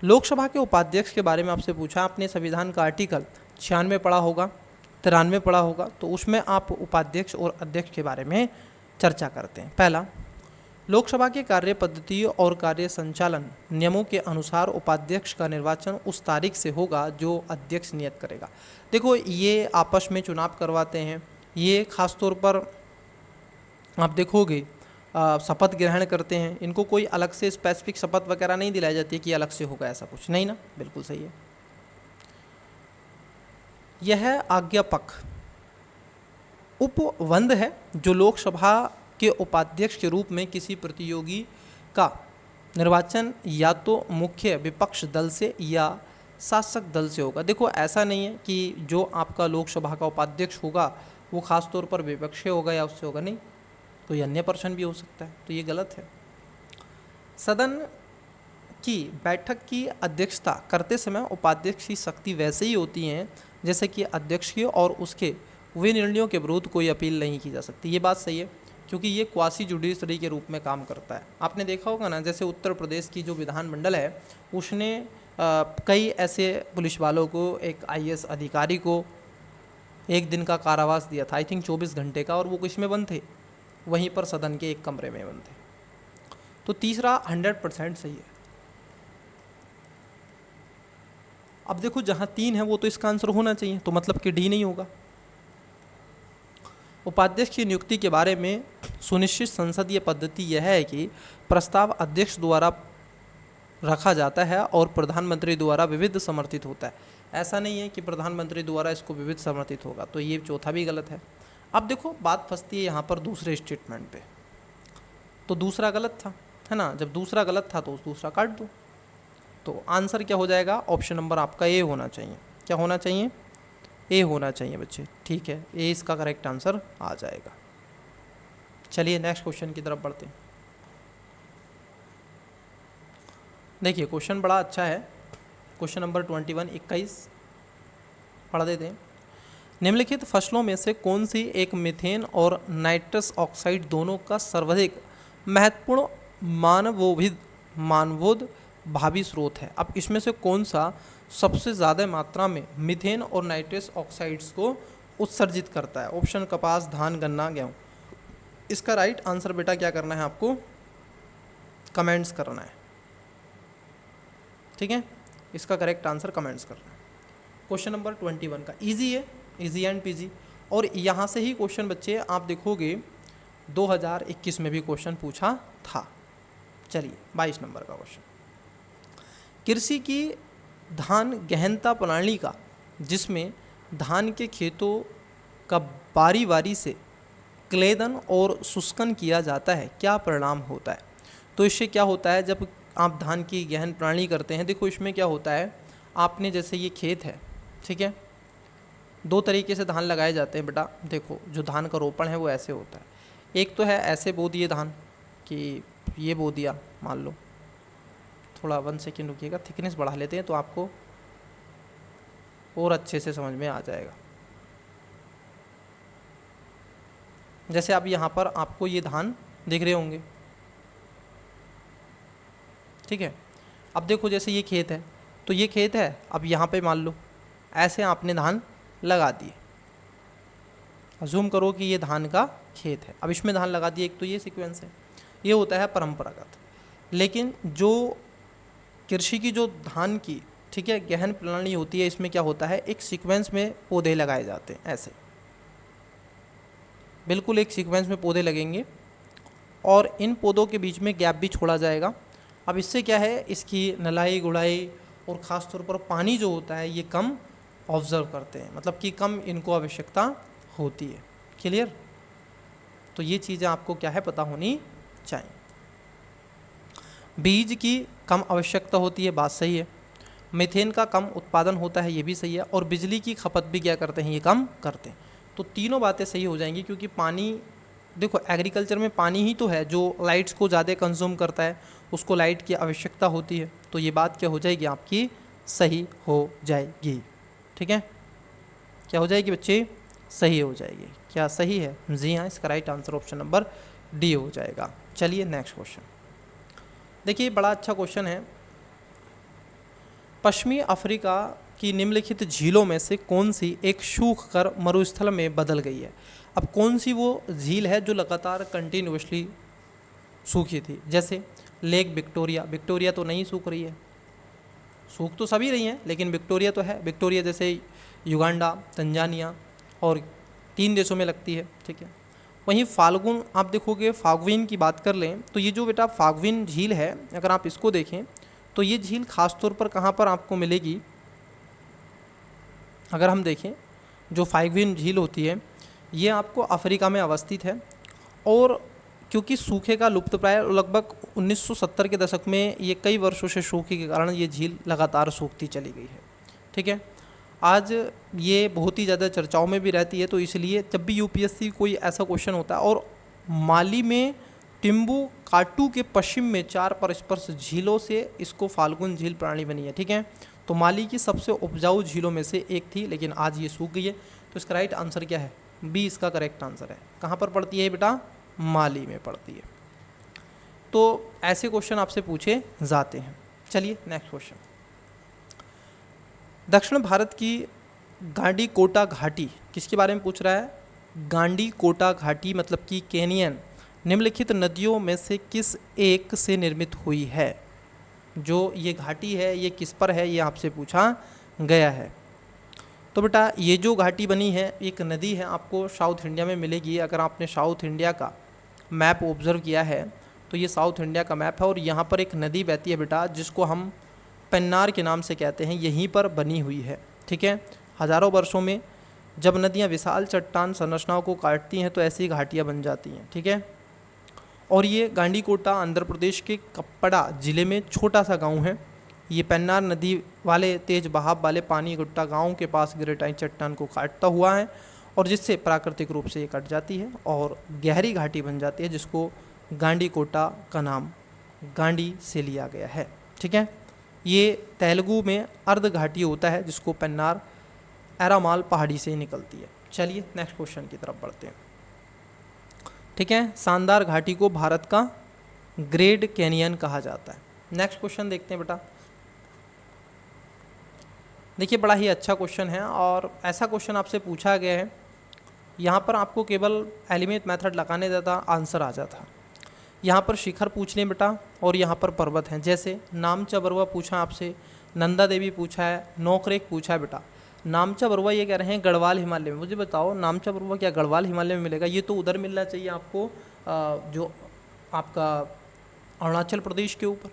लोकसभा के उपाध्यक्ष के बारे में आपसे पूछा, आपने संविधान का आर्टिकल 96 पढ़ा होगा, 93 पढ़ा होगा, तो उसमें आप उपाध्यक्ष और अध्यक्ष के बारे में चर्चा करते हैं। पहला, लोकसभा के कार्य पद्धति और कार्य संचालन नियमों के अनुसार उपाध्यक्ष का निर्वाचन उस तारीख से होगा जो अध्यक्ष नियत करेगा। देखो ये आपस में चुनाव करवाते हैं, ये खास तौर पर आप देखोगे शपथ ग्रहण करते हैं, इनको कोई अलग से स्पेसिफिक शपथ वगैरह नहीं दिलाई जाती है कि अलग से होगा, ऐसा कुछ नहीं ना, बिल्कुल सही है। यह आज्ञापक उपवंद है जो लोकसभा के उपाध्यक्ष के रूप में किसी प्रतियोगी का निर्वाचन या तो मुख्य विपक्ष दल से या शासक दल से होगा। देखो ऐसा नहीं है कि जो आपका लोकसभा का उपाध्यक्ष होगा वो खास तौर पर विपक्षी होगा या उससे होगा, नहीं, कोई अन्य पर्सन भी हो सकता है, तो ये गलत है। सदन की बैठक की अध्यक्षता करते समय उपाध्यक्ष की शक्ति वैसे ही होती है जैसे कि अध्यक्ष की, और उसके वे निर्णयों के विरुद्ध कोई अपील नहीं की जा सकती। ये बात सही है, क्योंकि ये क्वासी जुडिशरी के रूप में काम करता है। आपने देखा होगा ना, जैसे उत्तर प्रदेश की जो विधानमंडल है उसने कई ऐसे पुलिस वालों को, एक IAS अधिकारी को 1 दिन का कारावास दिया था, आई थिंक 24 घंटे का, और वो किस में बंद थे, वहीं पर सदन के एक कमरे में बंद थे। तो तीसरा 100% सही है। अब देखो जहाँ 3 है वो तो इसका आंसर होना चाहिए, तो मतलब कि डी नहीं होगा। उपाध्यक्ष की नियुक्ति के बारे में सुनिश्चित संसदीय पद्धति यह है कि प्रस्ताव अध्यक्ष द्वारा रखा जाता है और प्रधानमंत्री द्वारा विविध समर्थित होता है। ऐसा नहीं है कि प्रधानमंत्री द्वारा इसको विविध समर्थित होगा, तो ये चौथा भी गलत है। अब देखो बात फंसती है यहाँ पर दूसरे स्टेटमेंट पे, तो दूसरा गलत था, है ना। जब दूसरा गलत था तो दूसरा काट दो, तो आंसर क्या हो जाएगा, ऑप्शन नंबर आपका ए होना चाहिए। क्या होना चाहिए, ए होना चाहिए बच्चे, ठीक है, ए इसका करेक्ट आंसर आ जाएगा। चलिए नेक्स्ट क्वेश्चन की तरफ बढ़ते हैं। देखिए क्वेश्चन बड़ा अच्छा है, क्वेश्चन नंबर 21 पढ़ देते हैं। निम्नलिखित फसलों में से कौन सी एक मीथेन और नाइट्रस ऑक्साइड दोनों का सर्वाधिक महत्वपूर्ण मानवोद भावी स्रोत है। अब इसमें से कौन सा सबसे ज़्यादा मात्रा में मीथेन और नाइट्रस ऑक्साइड्स को उत्सर्जित करता है। ऑप्शन कपास, धान, गन्ना, गेहूँ। इसका राइट आंसर बेटा क्या करना है आपको, कमेंट्स करना है, ठीक है, इसका करेक्ट आंसर कमेंट्स करना है। क्वेश्चन नंबर 21 का इजी है, इजी एंड पीजी, और यहाँ से ही क्वेश्चन बच्चे आप देखोगे 2021 में भी क्वेश्चन पूछा था। चलिए 22 नंबर का क्वेश्चन, कृषि की धान गहनता प्रणाली का, जिसमें धान के खेतों का बारी बारी से क्लेदन और शुष्कन किया जाता है, क्या परिणाम होता है। तो इससे क्या होता है, जब आप धान की गहन प्रणाली करते हैं, देखो इसमें क्या होता है, आपने जैसे ये खेत है, ठीक है, 2 तरीके से धान लगाए जाते हैं बेटा। देखो जो धान का रोपण है वो ऐसे होता है, एक तो है ऐसे बो दिए धान कि ये बो दिया, मान लो, थोड़ा 1 सेकेंड रुकिएगा, थिकनेस बढ़ा लेते हैं तो आपको और अच्छे से समझ में आ जाएगा। जैसे अब यहाँ पर आपको ये धान दिख रहे होंगे, ठीक है। अब देखो जैसे ये खेत है, तो ये खेत है, अब यहाँ पे मान लो ऐसे आपने धान लगा दिए, अज्यूम करो कि ये धान का खेत है, अब इसमें धान लगा दिए, एक तो ये सीक्वेंस है, ये होता है परंपरागत। लेकिन जो कृषि की जो धान की ठीक है, गहन प्रणाली होती है, इसमें क्या होता है, एक सीक्वेंस में पौधे लगाए जाते हैं, ऐसे बिल्कुल एक सीक्वेंस में पौधे लगेंगे और इन पौधों के बीच में गैप भी छोड़ा जाएगा। अब इससे क्या है, इसकी नलाई गुड़ाई और ख़ास तौर पर पानी जो होता है ये कम ऑब्जर्व करते हैं, मतलब कि कम इनको आवश्यकता होती है। क्लियर? तो ये चीज़ें आपको क्या है, पता होनी चाहिए। बीज की कम आवश्यकता होती है, बात सही है। मीथेन का कम उत्पादन होता है, ये भी सही है। और बिजली की खपत भी क्या करते हैं, ये कम करते हैं। तो तीनों बातें सही हो जाएंगी, क्योंकि पानी, देखो एग्रीकल्चर में पानी ही तो है जो लाइट्स को ज़्यादा कंज्यूम करता है, उसको लाइट की आवश्यकता होती है। तो ये बात क्या हो जाएगी आपकी, सही हो जाएगी। ठीक है, क्या हो जाएगी बच्चे, सही हो जाएगी। क्या सही है? जी हाँ, इसका right answer option number D हो जाएगा। चलिए नेक्स्ट क्वेश्चन देखिए, बड़ा अच्छा क्वेश्चन है। पश्चिमी अफ्रीका की निम्नलिखित झीलों में से कौन सी एक सूख कर मरुस्थल में बदल गई है? अब कौन सी वो झील है जो लगातार कंटिन्यूसली सूखी थी? जैसे लेक विक्टोरिया, विक्टोरिया तो नहीं सूख रही है, सूख तो सभी रही हैं लेकिन विक्टोरिया तो है। विक्टोरिया जैसे युगांडा, तंजानिया और 3 देशों में लगती है। ठीक है, वहीं फाल्गुन, आप देखोगे फाग्विन की बात कर लें तो ये जो बेटा फाग्विन झील है, अगर आप इसको देखें तो ये झील खास तौर पर कहाँ पर आपको मिलेगी? अगर हम देखें जो फाग्विन झील होती है ये आपको अफ्रीका में अवस्थित है। और क्योंकि सूखे का लुप्तप्राय लगभग 1970 के दशक में ये कई वर्षों से सूखे के कारण ये झील लगातार सूखती चली गई है। ठीक है, आज ये बहुत ही ज़्यादा चर्चाओं में भी रहती है। तो इसलिए जब भी यूपीएससी कोई ऐसा क्वेश्चन होता है, और माली में टिम्बू काटू के पश्चिम में 4 परस्पर झीलों से इसको फाल्गुन झील प्रणाली बनी है। ठीक है, तो माली की सबसे उपजाऊ झीलों में से एक थी, लेकिन आज ये सूख गई है। तो इसका राइट आंसर क्या है? बी इसका करेक्ट आंसर है। कहाँ पर पड़ती है बेटा? माली में पड़ती है। तो ऐसे क्वेश्चन आपसे पूछे जाते हैं। चलिए नेक्स्ट क्वेश्चन, दक्षिण भारत की गांडीकोटा घाटी किसके बारे में पूछ रहा है? गांडीकोटा घाटी मतलब कि कैनियन निम्नलिखित नदियों में से किस एक से निर्मित हुई है? जो ये घाटी है ये किस पर है, ये आपसे पूछा गया है। तो बेटा ये जो घाटी बनी है एक नदी है, आपको साउथ इंडिया में मिलेगी। अगर आपने साउथ इंडिया का मैप ऑब्जर्व किया है तो ये साउथ इंडिया का मैप है, और यहाँ पर एक नदी बहती है बेटा जिसको हम पेन्नार के नाम से कहते हैं, यहीं पर बनी हुई है। ठीक है, हज़ारों वर्षों में जब नदियाँ विशाल चट्टान संरचनाओं को काटती हैं तो ऐसी घाटियाँ बन जाती हैं। ठीक है, और ये गांडीकोटा आंध्र प्रदेश के कप्पड़ा ज़िले में छोटा सा गांव है। ये पेन्नार नदी वाले तेज बहाव वाले पानी गुट्टा गांव के पास ग्रेटाइन चट्टान को काटता हुआ है, और जिससे प्राकृतिक रूप से ये कट जाती है और गहरी घाटी बन जाती है, जिसको गांडीकोटा का नाम गांडी से लिया गया है। ठीक है, ये तेलुगु में अर्ध घाटी होता है जिसको पेन्नार एरामाल पहाड़ी से निकलती है। चलिए नेक्स्ट क्वेश्चन की तरफ बढ़ते हैं। ठीक है, शानदार घाटी को भारत का ग्रेट कैनियन कहा जाता है। नेक्स्ट क्वेश्चन देखते हैं बेटा। देखिए बड़ा ही अच्छा क्वेश्चन है, और ऐसा क्वेश्चन आपसे पूछा गया है, यहाँ पर आपको केवल एलिमेंट मेथड लगाने देता आंसर आ जाता। यहाँ पर शिखर पूछ लें बेटा, और यहाँ पर पर्वत हैं, जैसे नामचा बरुआ पूछा आपसे, नंदा देवी पूछा है, नोकरेक पूछा है बेटा। नामचा बरुआ ये कह रहे हैं गढ़वाल हिमालय में। मुझे बताओ नामचा बरुआ क्या गढ़वाल हिमालय में मिलेगा? ये तो उधर मिलना चाहिए आपको, जो आपका अरुणाचल प्रदेश के ऊपर।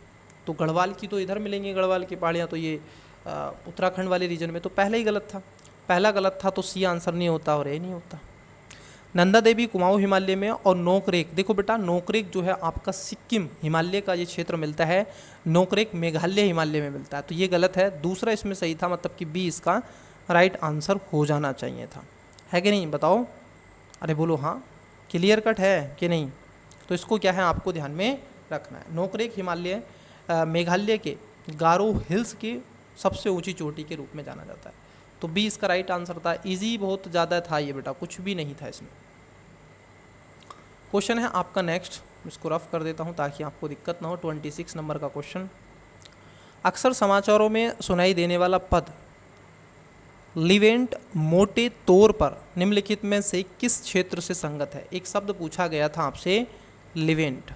तो गढ़वाल की तो इधर मिलेंगी, गढ़वाल की पहाड़ियाँ तो ये उत्तराखंड वाले रीजन में। तो पहले ही गलत था, पहला गलत था, तो सी आंसर नहीं होता और ए नहीं होता। नंदा देवी कुमाऊं हिमालय में, और नोकरेक, देखो बेटा नोकरेक जो है आपका सिक्किम हिमालय का ये क्षेत्र मिलता है, नोकरेक मेघालय हिमालय में मिलता है। तो ये गलत है, दूसरा इसमें सही था, मतलब कि बी इसका राइट आंसर हो जाना चाहिए था। है कि नहीं बताओ? अरे बोलो हाँ, क्लियर कट है कि नहीं? तो इसको क्या है आपको ध्यान में रखना है। नोकरेक हिमालय मेघालय के गारो हिल्स की सबसे ऊंची चोटी के रूप में जाना जाता है। तो बी इसका राइट आंसर था। इजी बहुत ज़्यादा था ये बेटा, कुछ भी नहीं था इसमें। क्वेश्चन है आपका नेक्स्ट, इसको रफ कर देता हूँ ताकि आपको दिक्कत ना हो। 26 नंबर का क्वेश्चन, अक्सर समाचारों में सुनाई देने वाला पद लिवेंट मोटे तौर पर निम्नलिखित में से किस क्षेत्र से संगत है? एक शब्द पूछा गया था आपसे, लिवेंट।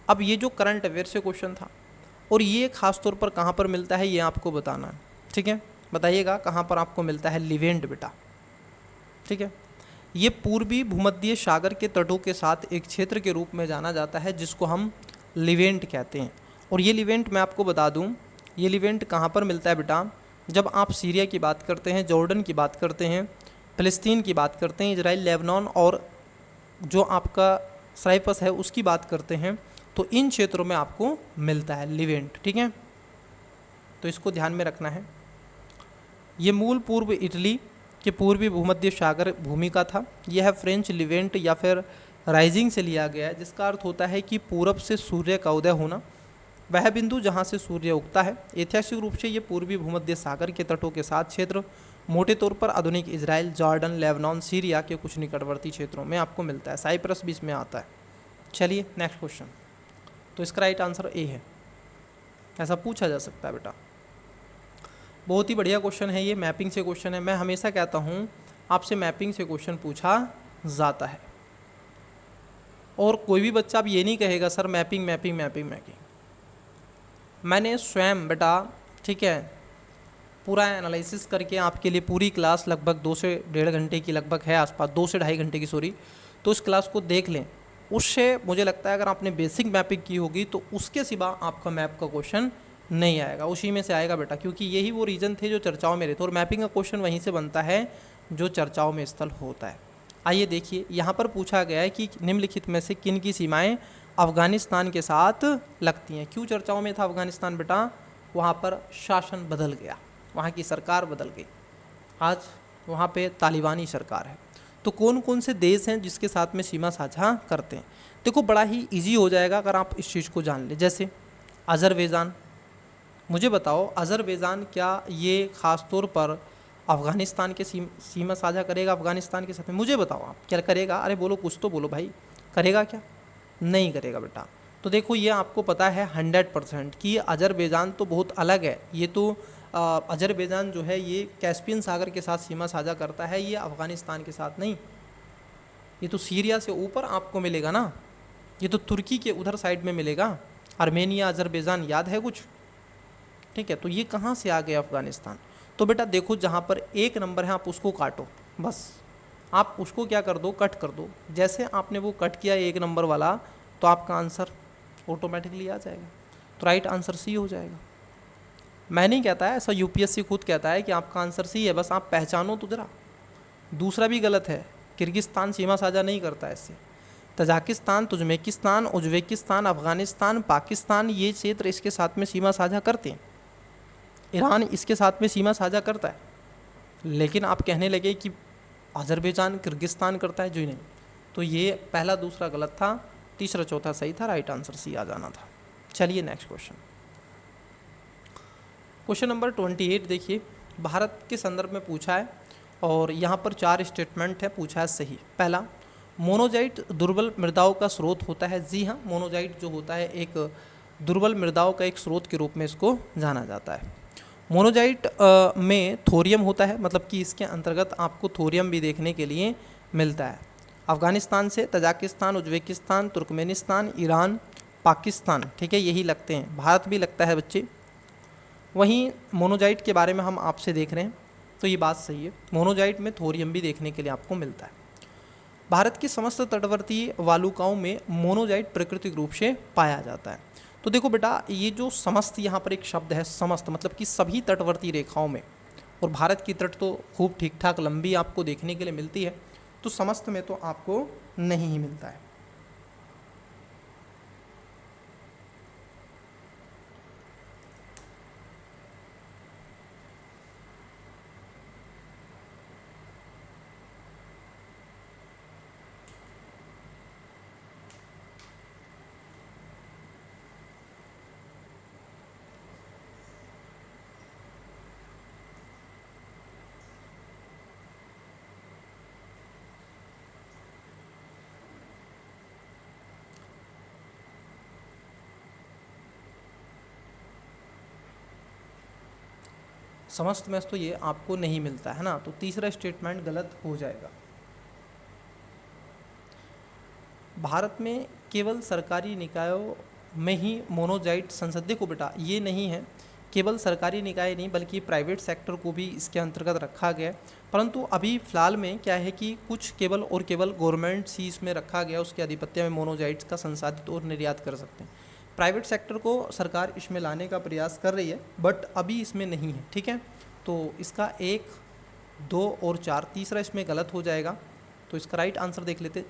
अब ये जो करंट अफेयर से क्वेश्चन था, और ये खास तौर पर कहाँ पर मिलता है ये आपको बताना है। ठीक है, बताइएगा कहाँ पर आपको मिलता है लिवेंट बेटा। ठीक है, ये पूर्वी भूमध्य सागर के तटों के साथ एक क्षेत्र के रूप में जाना जाता है जिसको हम लिवेंट कहते हैं। और ये लिवेंट मैं आपको बता दूं, ये लिवेंट कहाँ पर मिलता है बेटा, जब आप सीरिया की बात करते हैं, जॉर्डन की बात करते हैं, फ़िलिस्तीन की बात करते हैं, इजराइल, लेबनान और जो आपका साइप्रस है उसकी बात करते हैं, तो इन क्षेत्रों में आपको मिलता है लिवेंट। ठीक है, तो इसको ध्यान में रखना है। ये मूल पूर्व इटली के पूर्वी भूमध्य सागर भूमि का था। यह फ्रेंच लिवेंट या फिर राइजिंग से लिया गया है, जिसका अर्थ होता है कि पूरब से सूर्य का उदय होना, वह बिंदु जहाँ से सूर्य उगता है। ऐतिहासिक रूप से ये पूर्वी भूमध्य सागर के तटों के साथ क्षेत्र मोटे तौर पर आधुनिक इजराइल, जॉर्डन, लेबनान, सीरिया के कुछ निकटवर्ती क्षेत्रों में आपको मिलता है। साइप्रस भी इसमें आता है। चलिए नेक्स्ट क्वेश्चन, तो इसका राइट आंसर ए है। ऐसा पूछा जा सकता है बेटा, बहुत ही बढ़िया क्वेश्चन है ये, मैपिंग से क्वेश्चन है। मैं हमेशा कहता हूँ आपसे मैपिंग से क्वेश्चन पूछा जाता है, और कोई भी बच्चा अब ये नहीं कहेगा sir mapping mapping mapping mapping. मैंने स्वयं बेटा, ठीक है, पूरा एनालिसिस करके आपके लिए पूरी क्लास लगभग 2 से 1.5 घंटे की लगभग है आसपास, 2 से 2.5 घंटे की सॉरी, तो उस क्लास को देख लें। उससे मुझे लगता है अगर आपने बेसिक मैपिंग की होगी तो उसके सिवा आपका मैप का क्वेश्चन नहीं आएगा, उसी में से आएगा बेटा, क्योंकि यही वो रीजन थे जो चर्चाओं में रहते, और मैपिंग का क्वेश्चन वहीं से बनता है जो चर्चाओं में स्थल होता है। आइए देखिए, यहाँ पर पूछा गया है कि निम्नलिखित में से किन की सीमाएं अफगानिस्तान के साथ लगती हैं। क्यों चर्चाओं में था अफगानिस्तान बेटा, वहाँ पर शासन बदल गया, वहाँ की सरकार बदल गई, आज वहाँ पे तालिबानी सरकार है। तो कौन कौन से देश हैं जिसके साथ में सीमा साझा करते हैं। देखो बड़ा ही इजी हो जाएगा अगर आप इस चीज़ को जान लें। जैसे अज़रबैजान, मुझे बताओ अज़रबैजान क्या ये ख़ास तौर पर अफ़गानिस्तान के सीमा साझा करेगा अफ़गानिस्तान के साथ में? मुझे बताओ आप क्या करेगा? अरे बोलो, कुछ तो बोलो भाई, करेगा क्या? नहीं करेगा बेटा। तो देखो ये आपको पता है 100% कि अज़रबैजान तो बहुत अलग है। ये तो अज़रबैजान जो है ये कैस्पियन सागर के साथ सीमा साझा करता है, ये अफ़गानिस्तान के साथ नहीं। ये तो सीरिया से ऊपर आपको मिलेगा ना, ये तो तुर्की के उधर साइड में मिलेगा, आर्मेनिया, अज़रबैजान, याद है कुछ? ठीक है, तो ये कहाँ से आ गया अफ़गानिस्तान? तो बेटा देखो जहाँ पर 1 नंबर है आप उसको काटो, बस आप उसको क्या कर दो, कट कर दो। जैसे आपने वो कट किया 1 नंबर वाला, तो आपका आंसर ऑटोमेटिकली आ जाएगा। तो राइट आंसर सी हो जाएगा। मैं नहीं कहता है, ऐसा यूपीएससी खुद कहता है कि आपका आंसर सी है, बस आप पहचानो तो जरा। दूसरा भी गलत है, किर्गिस्तान सीमा साझा नहीं करता है इससे। Tajikistan, Turkmenistan, Uzbekistan, Afghanistan, Pakistan, ये क्षेत्र इसके साथ में सीमा साझा करते हैं। ईरान इसके साथ में सीमा साझा करता है, लेकिन आप कहने लगे कि अज़रबैजान किर्गिस्तान करता है, जो ही नहीं। तो ये पहला दूसरा गलत था, तीसरा चौथा सही था, राइट आंसर सी आ जाना था। चलिए नेक्स्ट क्वेश्चन, क्वेश्चन नंबर 28 देखिए, भारत के संदर्भ में पूछा है और यहाँ पर 4 स्टेटमेंट है, पूछा है सही। पहला, मोनोजाइट दुर्बल मृदाओं का स्रोत होता है। जी हाँ, मोनोजाइट जो होता है एक दुर्बल मृदाओं का एक स्रोत के रूप में इसको जाना जाता है। मोनोजाइट में थोरियम होता है, मतलब कि इसके अंतर्गत आपको थोरियम भी देखने के लिए मिलता है। अफ़गानिस्तान से Tajikistan, Uzbekistan, Turkmenistan, Iran, Pakistan, ठीक है, यही लगते हैं। भारत भी लगता है बच्चे। वहीं मोनोजाइट के बारे में हम आपसे देख रहे हैं, तो ये बात सही है, मोनोजाइट में थोरियम भी देखने के लिए आपको मिलता है। भारत की समस्त तटवर्ती वालुकाओं में मोनोजाइट प्राकृतिक रूप से पाया जाता है। तो देखो बेटा, ये जो समस्त यहाँ पर एक शब्द है, समस्त मतलब कि सभी तटवर्ती रेखाओं में, और भारत की तट तो खूब ठीक ठाक लंबी आपको देखने के लिए मिलती है, तो समस्त में तो आपको नहीं ही मिलता है। समस्त में तो ये आपको नहीं मिलता है ना, तो तीसरा स्टेटमेंट गलत हो जाएगा। भारत में केवल सरकारी निकायों में ही मोनोजाइट संसदीय को बेटा ये नहीं है केवल सरकारी निकाय नहीं बल्कि प्राइवेट सेक्टर को भी इसके अंतर्गत रखा गया है। परंतु अभी फ़िलहाल में क्या है कि कुछ केवल और केवल गवर्नमेंट ही इसमें रखा गया, उसके आधिपत्य में मोनोजाइट्स का संसाधित और निर्यात कर सकते हैं। प्राइवेट सेक्टर को सरकार इसमें लाने का प्रयास कर रही है, बट अभी इसमें नहीं है। ठीक है, तो इसका 1, 2 और 4, तीसरा इसमें गलत हो जाएगा। तो इसका राइट आंसर देख लेते।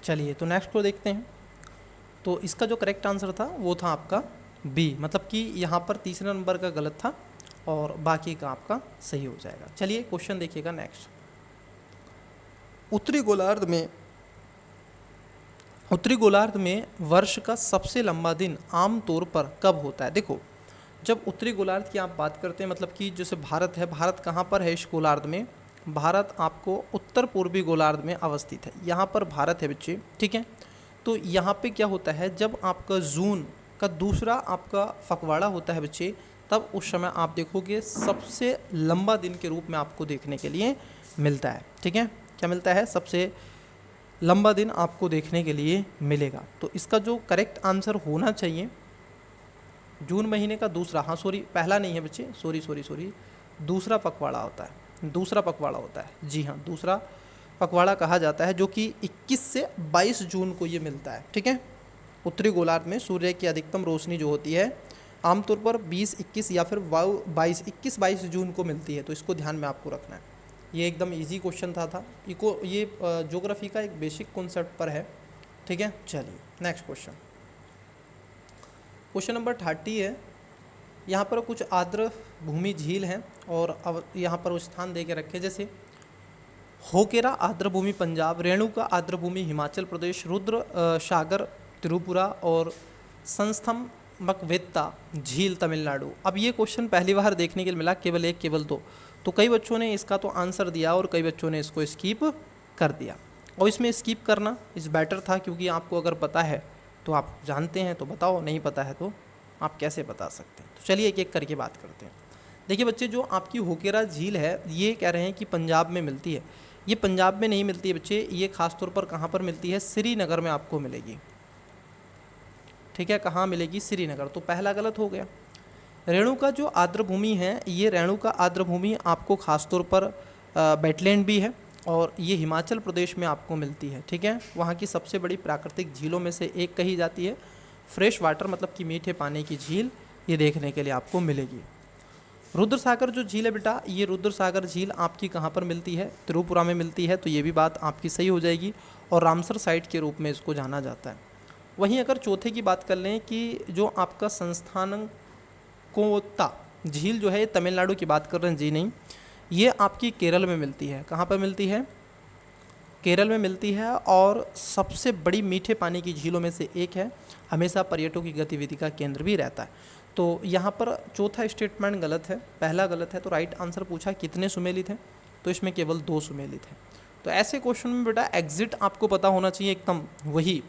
चलिए तो नेक्स्ट को देखते हैं। तो इसका जो करेक्ट आंसर था वो था आपका बी, मतलब कि यहाँ पर तीसरे नंबर का गलत था और बाकी का आपका सही हो जाएगा। चलिए क्वेश्चन देखिएगा नेक्स्ट। उत्तरी गोलार्ध में वर्ष का सबसे लंबा दिन आम तौर पर कब होता है? देखो, जब उत्तरी गोलार्ध की आप बात करते हैं, मतलब कि जैसे भारत है, भारत कहाँ पर है इस गोलार्ध में? भारत आपको उत्तर पूर्वी गोलार्ध में अवस्थित है, यहाँ पर भारत है बच्चे। ठीक है, तो यहाँ पे क्या होता है, जब आपका जून का दूसरा आपका पखवाड़ा होता है बच्चे, तब उस समय आप देखोगे सबसे लंबा दिन के रूप में आपको देखने के लिए मिलता है। ठीक है, क्या मिलता है? सबसे लंबा दिन आपको देखने के लिए मिलेगा। तो इसका जो करेक्ट आंसर होना चाहिए, जून महीने का दूसरा, हाँ सॉरी पहला नहीं है बच्चे, सॉरी, दूसरा पखवाड़ा होता है, दूसरा पखवाड़ा होता है। जी हाँ, दूसरा पखवाड़ा कहा जाता है, जो कि 21 से 22 जून को ये मिलता है। ठीक है, उत्तरी गोलार्ध में सूर्य की अधिकतम रोशनी जो होती है आमतौर पर 20, 21 या फिर 21-22 जून को मिलती है। तो इसको ध्यान में आपको रखना है। ये एकदम इजी क्वेश्चन था। ये ज्योग्राफी का एक बेसिक कॉन्सेप्ट पर है। ठीक है, चलिए नेक्स्ट क्वेश्चन। क्वेश्चन नंबर 30 है। यहाँ पर कुछ आर्द्र भूमि झील हैं और अब यहाँ पर स्थान दे के रखे, जैसे होकेरा आर्द्र भूमि पंजाब, रेणुका आर्द्र भूमि हिमाचल प्रदेश, रुद्र सागर त्रिपुरा और संस्थम मकवेत्ता झील तमिलनाडु। अब ये क्वेश्चन पहली बार देखने के लिए मिला, केवल 1 केवल 2। तो कई बच्चों ने इसका तो आंसर दिया और कई बच्चों ने इसको स्किप कर दिया, और इसमें स्किप करना इस बेटर था, क्योंकि आपको अगर पता है तो आप जानते हैं तो बताओ, नहीं पता है तो आप कैसे बता सकते हैं। तो चलिए एक एक करके बात करते हैं। देखिए बच्चे, जो आपकी होकेरा झील है, ये कह रहे हैं कि पंजाब में मिलती है। ये पंजाब में नहीं मिलती है बच्चे, ये खासतौर पर कहाँ पर मिलती है? श्रीनगर में आपको मिलेगी। ठीक है, कहाँ मिलेगी? श्रीनगर। तो पहला गलत हो गया। रेणुका जो आर्द्र भूमि है, ये रेणुका आर्द्र भूमि आपको खासतौर पर वेटलैंड भी है और ये हिमाचल प्रदेश में आपको मिलती है। ठीक है, वहाँ की सबसे बड़ी प्राकृतिक झीलों में से एक कही जाती है। फ्रेश वाटर मतलब कि मीठे पानी की झील ये देखने के लिए आपको मिलेगी। रुद्र सागर जो झील है बेटा, ये रुद्र सागर झील आपकी कहाँ पर मिलती है? त्रिपुरा में मिलती है। तो ये भी बात आपकी सही हो जाएगी और रामसर साइट के रूप में इसको जाना जाता है। वहीं अगर चौथे की बात कर लें कि जो आपका संस्थान कोत्ता झील जो है, तमिलनाडु की बात कर रहे हैं, जी नहीं, ये आपकी केरल में मिलती है। कहाँ पर मिलती है? केरल में मिलती है और सबसे बड़ी मीठे पानी की झीलों में से एक है। हमेशा पर्यटकों की गतिविधि का केंद्र भी रहता है। तो यहाँ पर चौथा स्टेटमेंट गलत है, पहला गलत है। तो राइट आंसर पूछा कितने सुमेलित हैं, तो इसमें केवल 2 सुमेलित हैं। तो ऐसे क्वेश्चन में बेटा एग्जिट आपको पता होना चाहिए एकदम वही,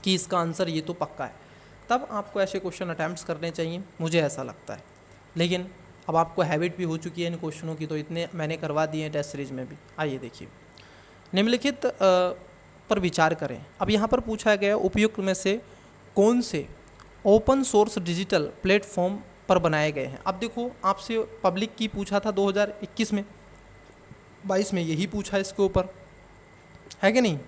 कि इसका आंसर ये तो पक्का है, तब आपको ऐसे क्वेश्चन अटैम्प्ट्स करने चाहिए, मुझे ऐसा लगता है। लेकिन अब आपको हैबिट भी हो चुकी है इन क्वेश्चनों की, तो इतने मैंने करवा दिए हैं टेस्ट सीरीज में भी। आइए देखिए, निम्नलिखित पर विचार करें। अब यहाँ पर पूछा गया उपयुक्त में से कौन से ओपन सोर्स डिजिटल प्लेटफॉर्म पर बनाए गए हैं। अब देखो आपसे पब्लिक की पूछा था 2021 में, 22 में यही पूछा इसके ऊपर, है कि नहीं।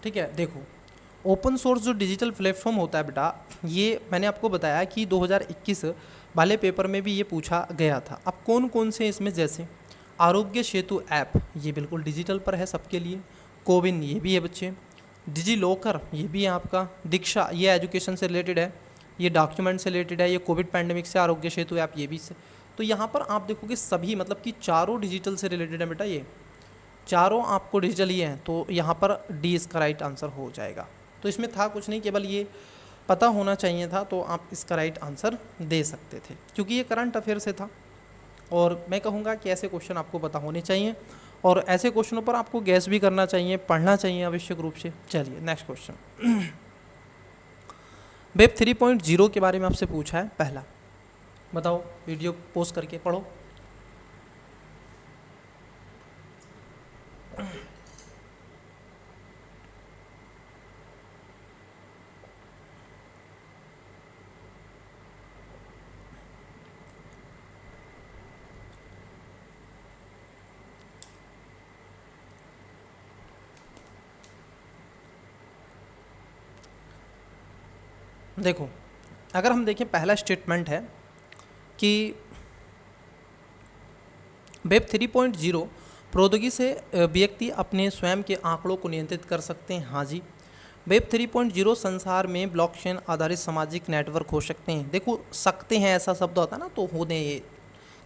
ठीक है, देखो ओपन सोर्स जो डिजिटल प्लेटफॉर्म होता है बेटा, ये मैंने आपको बताया कि 2021 वाले पेपर में भी ये पूछा गया था। अब कौन कौन से इसमें, जैसे आरोग्य सेतु ऐप, ये बिल्कुल डिजिटल पर है सबके लिए। कोविन, ये भी है बच्चे। डिजी लॉकर, ये भी है आपका। दीक्षा, ये एजुकेशन से रिलेटेड है। ये डॉक्यूमेंट से रिलेटेड है। ये कोविड पैंडेमिक से आरोग्य सेतु ऐप, ये भी से। तो यहाँ पर आप देखोगे सभी मतलब कि चारों डिजिटल से रिलेटेड है बेटा, ये चारों आपको डिजिटल ही हैं। तो यहाँ पर डी इसका राइट आंसर हो जाएगा। तो इसमें था कुछ नहीं, केवल ये पता होना चाहिए था, तो आप इसका राइट आंसर दे सकते थे क्योंकि ये करंट अफेयर से था। और मैं कहूँगा कि ऐसे क्वेश्चन आपको पता होने चाहिए और ऐसे क्वेश्चनों पर आपको गैस भी करना चाहिए, पढ़ना चाहिए आवश्यक रूप से। चलिए नेक्स्ट क्वेश्चन। वेब 3.0 के बारे में आपसे पूछा है। पहला बताओ, वीडियो पोस्ट करके पढ़ो। देखो अगर हम देखें, पहला स्टेटमेंट है कि वेब 3.0 प्रौद्योगिकी से व्यक्ति अपने स्वयं के आंकड़ों को नियंत्रित कर सकते हैं। हाँ जी। वेब 3.0 संसार में ब्लॉकचेन आधारित सामाजिक नेटवर्क हो सकते हैं। देखो सकते हैं ऐसा शब्द होता है ना, तो होने, ये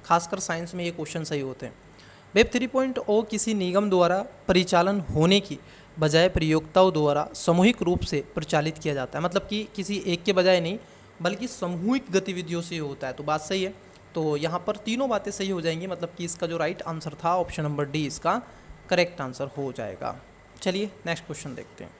खासकर साइंस में ये क्वेश्चन सही होते हैं। वेब 3.0 किसी निगम द्वारा परिचालन होने की बजाय प्रयोक्ताओं द्वारा सामूहिक रूप से प्रचालित किया जाता है। मतलब कि किसी एक के बजाय नहीं, बल्कि सामूहिक गतिविधियों से होता है। तो बात सही है। तो यहाँ पर तीनों बातें सही हो जाएंगी, मतलब कि इसका जो राइट आंसर था ऑप्शन नंबर डी इसका करेक्ट आंसर हो जाएगा। चलिए नेक्स्ट क्वेश्चन देखते हैं।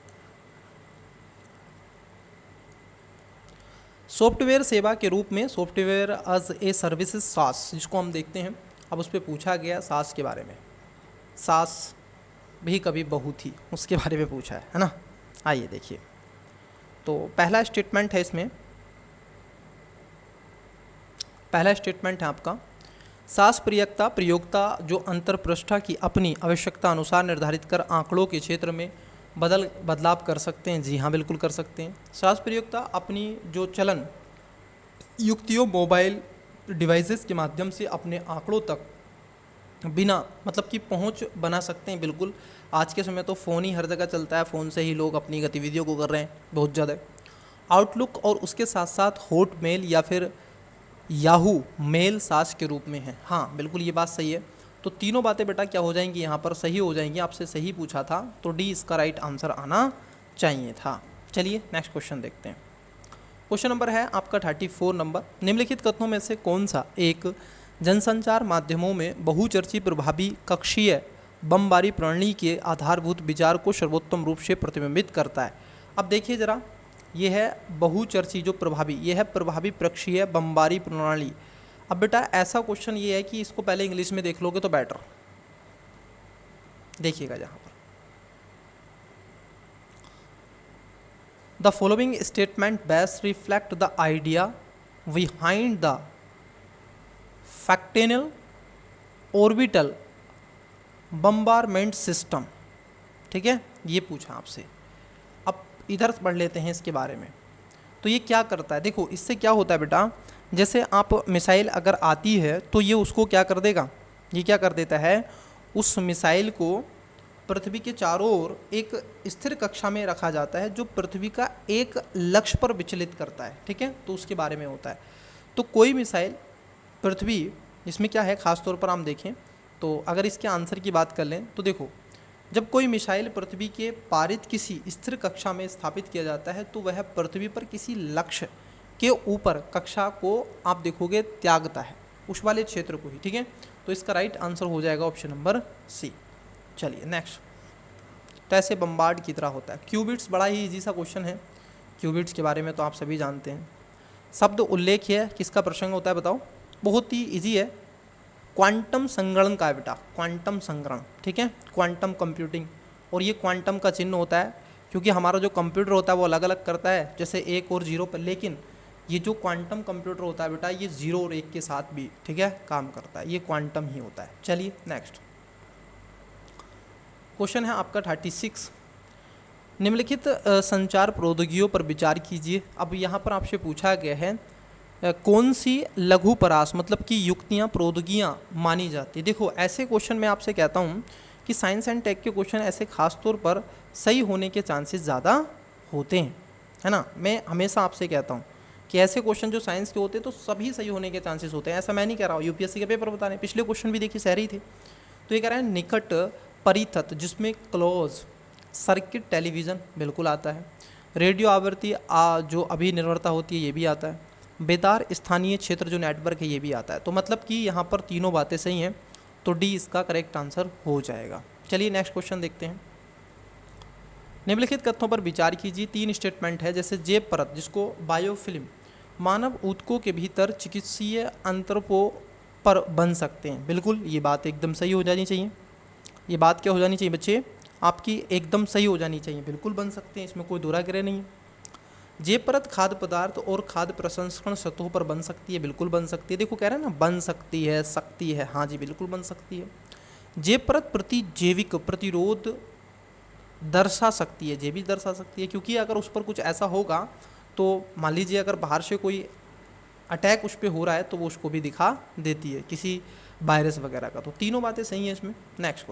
सॉफ्टवेयर सेवा के रूप में सॉफ्टवेयर एज ए सर्विसेज सास, जिसको हम देखते हैं। अब उस पर पूछा गया सास के बारे में। सास भी कभी बहू थी, उसके बारे में पूछा है ना। आइए देखिए, तो पहला स्टेटमेंट है इसमें, पहला स्टेटमेंट है आपका, सास प्रयोक्ता जो अंतरपृष्ठा की अपनी आवश्यकता अनुसार निर्धारित कर आंकड़ों के क्षेत्र में बदलाव कर सकते हैं। जी हाँ, बिल्कुल कर सकते हैं। सास प्रयोक्ता अपनी जो चलन युक्तियों मोबाइल डिवाइसेस के माध्यम से अपने आंकड़ों तक बिना मतलब कि पहुंच बना सकते हैं। बिल्कुल, आज के समय तो फ़ोन ही हर जगह चलता है, फ़ोन से ही लोग अपनी गतिविधियों को कर रहे हैं बहुत ज़्यादा। आउटलुक और उसके साथ साथ हॉटमेल या फिर याहू मेल सास के रूप में है। हाँ बिल्कुल, ये बात सही है। तो तीनों बातें बेटा क्या हो जाएंगी, यहाँ पर सही हो जाएंगी। आपसे सही पूछा था, तो डी इसका राइट आंसर आना चाहिए था। चलिए नेक्स्ट क्वेश्चन देखते हैं। क्वेश्चन नंबर है आपका 34 नंबर। निम्नलिखित कथनों में से कौन सा एक जनसंचार माध्यमों में बहुचर्चित प्रभावी कक्षीय बमबारी प्रणाली के आधारभूत विचार को सर्वोत्तम रूप से प्रतिबिंबित करता है। अब देखिए जरा, ये है बहुचर्चित जो प्रभावी, ये है प्रभावी कक्षीय बमबारी प्रणाली। अब बेटा ऐसा क्वेश्चन ये है कि इसको पहले इंग्लिश में देख लोगे तो बेटर। देखिएगा जहाँ पर the following statement best reflect the idea behind the fractional orbital bombardment system. ठीक है, ये पूछा आपसे। अब इधर पढ़ लेते हैं इसके बारे में। तो ये क्या करता है, देखो इससे क्या होता है बेटा, जैसे आप मिसाइल अगर आती है तो ये उसको क्या कर देगा, ये क्या कर देता है, उस मिसाइल को पृथ्वी के चारों ओर एक स्थिर कक्षा में रखा जाता है जो पृथ्वी का एक लक्ष्य पर विचलित करता है। ठीक है, तो उसके बारे में होता है। तो कोई मिसाइल पृथ्वी, इसमें क्या है खास तौर पर हम देखें तो अगर इसके आंसर की बात कर लें तो देखो, जब कोई मिसाइल पृथ्वी के पारित किसी स्थिर कक्षा में स्थापित किया जाता है तो वह पृथ्वी पर किसी लक्ष्य के ऊपर कक्षा को आप देखोगे त्यागता है, उस वाले क्षेत्र को ही। ठीक है, तो इसका राइट आंसर हो जाएगा ऑप्शन नंबर सी। चलिए नेक्स्ट तो ऐसे बम्बार्ड की तरह होता है। क्यूबिट्स बड़ा ही इजी सा क्वेश्चन है, क्यूबिट्स के बारे में तो आप सभी जानते हैं। शब्द उल्लेख है किसका प्रसंग होता है बताओ? बहुत ही इजी है, क्वांटम संगणन का है बेटा, क्वांटम संगणन, ठीक है, क्वांटम कंप्यूटिंग। और ये क्वांटम का चिन्ह होता है क्योंकि हमारा जो कंप्यूटर होता है वो अलग अलग करता है, जैसे 1 और 0 पर, लेकिन ये जो क्वांटम कंप्यूटर होता है बेटा ये 0 और 1 के साथ भी, ठीक है, काम करता है, ये क्वांटम ही होता है। चलिए नेक्स्ट क्वेश्चन है आपका 36। निम्नलिखित संचार प्रौद्योगिकियों पर विचार कीजिए। अब यहाँ पर आपसे पूछा गया है कौन सी लघु परास मतलब कि युक्तियाँ प्रौद्योगिकियाँ मानी जाती है। देखो ऐसे क्वेश्चन मैं आपसे कहता हूँ कि साइंस एंड टेक के क्वेश्चन ऐसे खास तौर पर सही होने के चांसेस ज़्यादा होते हैं, है ना। मैं हमेशा आपसे कहता हूँ कि ऐसे क्वेश्चन जो साइंस के होते हैं तो सभी सही होने के चांसेस होते हैं। ऐसा मैं नहीं कह रहा हूँ, यूपीएससी के पेपर बता रहे हैं, पिछले क्वेश्चन भी देखिए सहरी थे। तो ये कह रहा है निकट परितत, जिसमें क्लोज सर्किट टेलीविज़न बिल्कुल आता है, रेडियो आवृत्ति जो अभी निर्भरता होती है ये भी आता है, बेदार स्थानीय क्षेत्र जो नेटवर्क है ये भी आता है। तो मतलब कि यहाँ पर तीनों बातें सही हैं, तो डी इसका करेक्ट आंसर हो जाएगा। चलिए नेक्स्ट क्वेश्चन देखते हैं। निम्नलिखित कथनों पर विचार कीजिए। 3 स्टेटमेंट है, जैसे जेब परत जिसको बायोफिल्म मानव ऊतकों के भीतर चिकित्सीय अंतरपों पर बन सकते हैं, बिल्कुल ये बात एकदम सही हो जानी चाहिए। ये बात क्या हो जानी चाहिए बच्चे? आपकी एकदम सही हो जानी चाहिए, बिल्कुल बन सकते हैं, इसमें कोई दोहराग्रह नहीं है। जेब परत खाद्य पदार्थ और खाद्य प्रसंस्करण सतहों पर बन सकती है, बिल्कुल बन सकती है। देखो कह रहे हैं ना बन सकती है, सकती है, हाँ जी बिल्कुल बन सकती है। जेब परत प्रतिजैविक प्रतिरोध दर्शा सकती है, ये भी दर्शा सकती है, क्योंकि अगर उस पर कुछ ऐसा होगा तो मान लीजिए अगर बाहर से कोई अटैक उस पर हो रहा है तो वो उसको भी दिखा देती है, किसी वायरस वगैरह का। तो तीनों बातें सही हैं इसमें। नेक्स्ट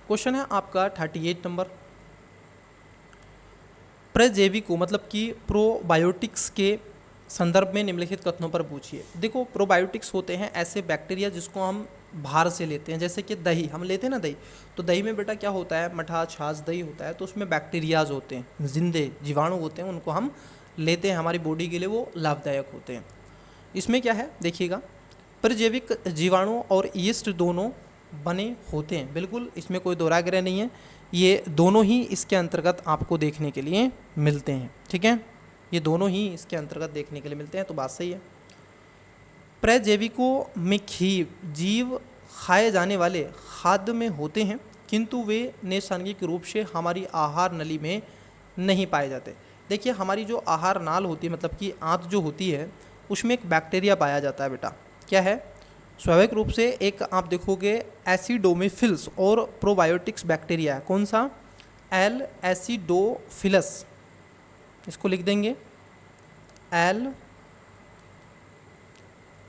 क्वेश्चन है आपका 38 नंबर। प्रजैविकों मतलब कि प्रोबायोटिक्स के संदर्भ में निम्नलिखित कथनों पर पूछिए। देखो प्रोबायोटिक्स होते हैं ऐसे बैक्टीरिया जिसको हम बाहर से लेते हैं, जैसे कि दही हम लेते हैं ना, दही, तो दही में बेटा क्या होता है, मठा छाछ दही होता है, तो उसमें बैक्टीरियाज होते हैं, जिंदे जीवाणु होते हैं, उनको हम लेते हैं, हमारी बॉडी के लिए वो लाभदायक होते हैं। इसमें क्या है देखिएगा, प्रजैविक जीवाणु और यीस्ट दोनों बने होते हैं, बिल्कुल इसमें कोई दोहराग्रह नहीं है, ये दोनों ही इसके अंतर्गत आपको देखने के लिए मिलते हैं, ठीक है, ये दोनों ही इसके अंतर्गत देखने के लिए मिलते हैं, तो बात सही है। प्रजैविकों में जीव खाए जाने वाले खाद्य में होते हैं, किंतु वे नैसर्गिक रूप से हमारी आहार नली में नहीं पाए जाते। देखिए हमारी जो आहार नाल होती है मतलब कि आंत जो होती है उसमें एक बैक्टीरिया पाया जाता है बेटा, क्या है, स्वाभाविक रूप से एक आप देखोगे एसिडोमेफिल्स और प्रोबायोटिक्स बैक्टीरिया है, कौन सा, एल एसिडोफिलस, इसको लिख देंगे एल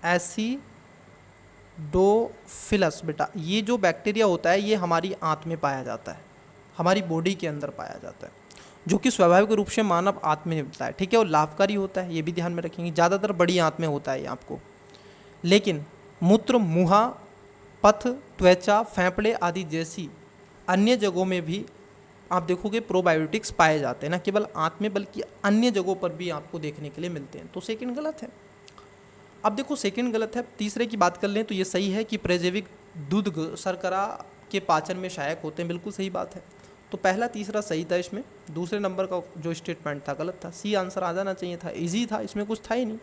एसिडोफिलस। बेटा ये जो बैक्टीरिया होता है ये हमारी आंत में पाया जाता है, हमारी बॉडी के अंदर पाया जाता है, जो कि स्वाभाविक रूप से मानव आंत में मिलता है, ठीक है, और लाभकारी होता है, ये भी ध्यान में रखेंगे, ज़्यादातर बड़ी आंत में होता है ये आपको। लेकिन मूत्र, मुहा, पथ, त्वचा, फेफड़े आदि जैसी अन्य जगहों में भी आप देखोगे प्रोबायोटिक्स पाए जाते हैं, ना केवल आंत में बल्कि अन्य जगहों पर भी आपको देखने के लिए मिलते हैं, तो सेकंड गलत है। अब देखो सेकंड गलत है, तीसरे की बात कर लें तो ये सही है कि प्रजैविक दूध शर्करा के पाचन में सहायक होते हैं, बिल्कुल सही बात है। तो पहला तीसरा सही था, इसमें दूसरे नंबर का जो स्टेटमेंट था गलत था, सी आंसर आ जाना चाहिए था, इजी था, इसमें कुछ था ही नहीं।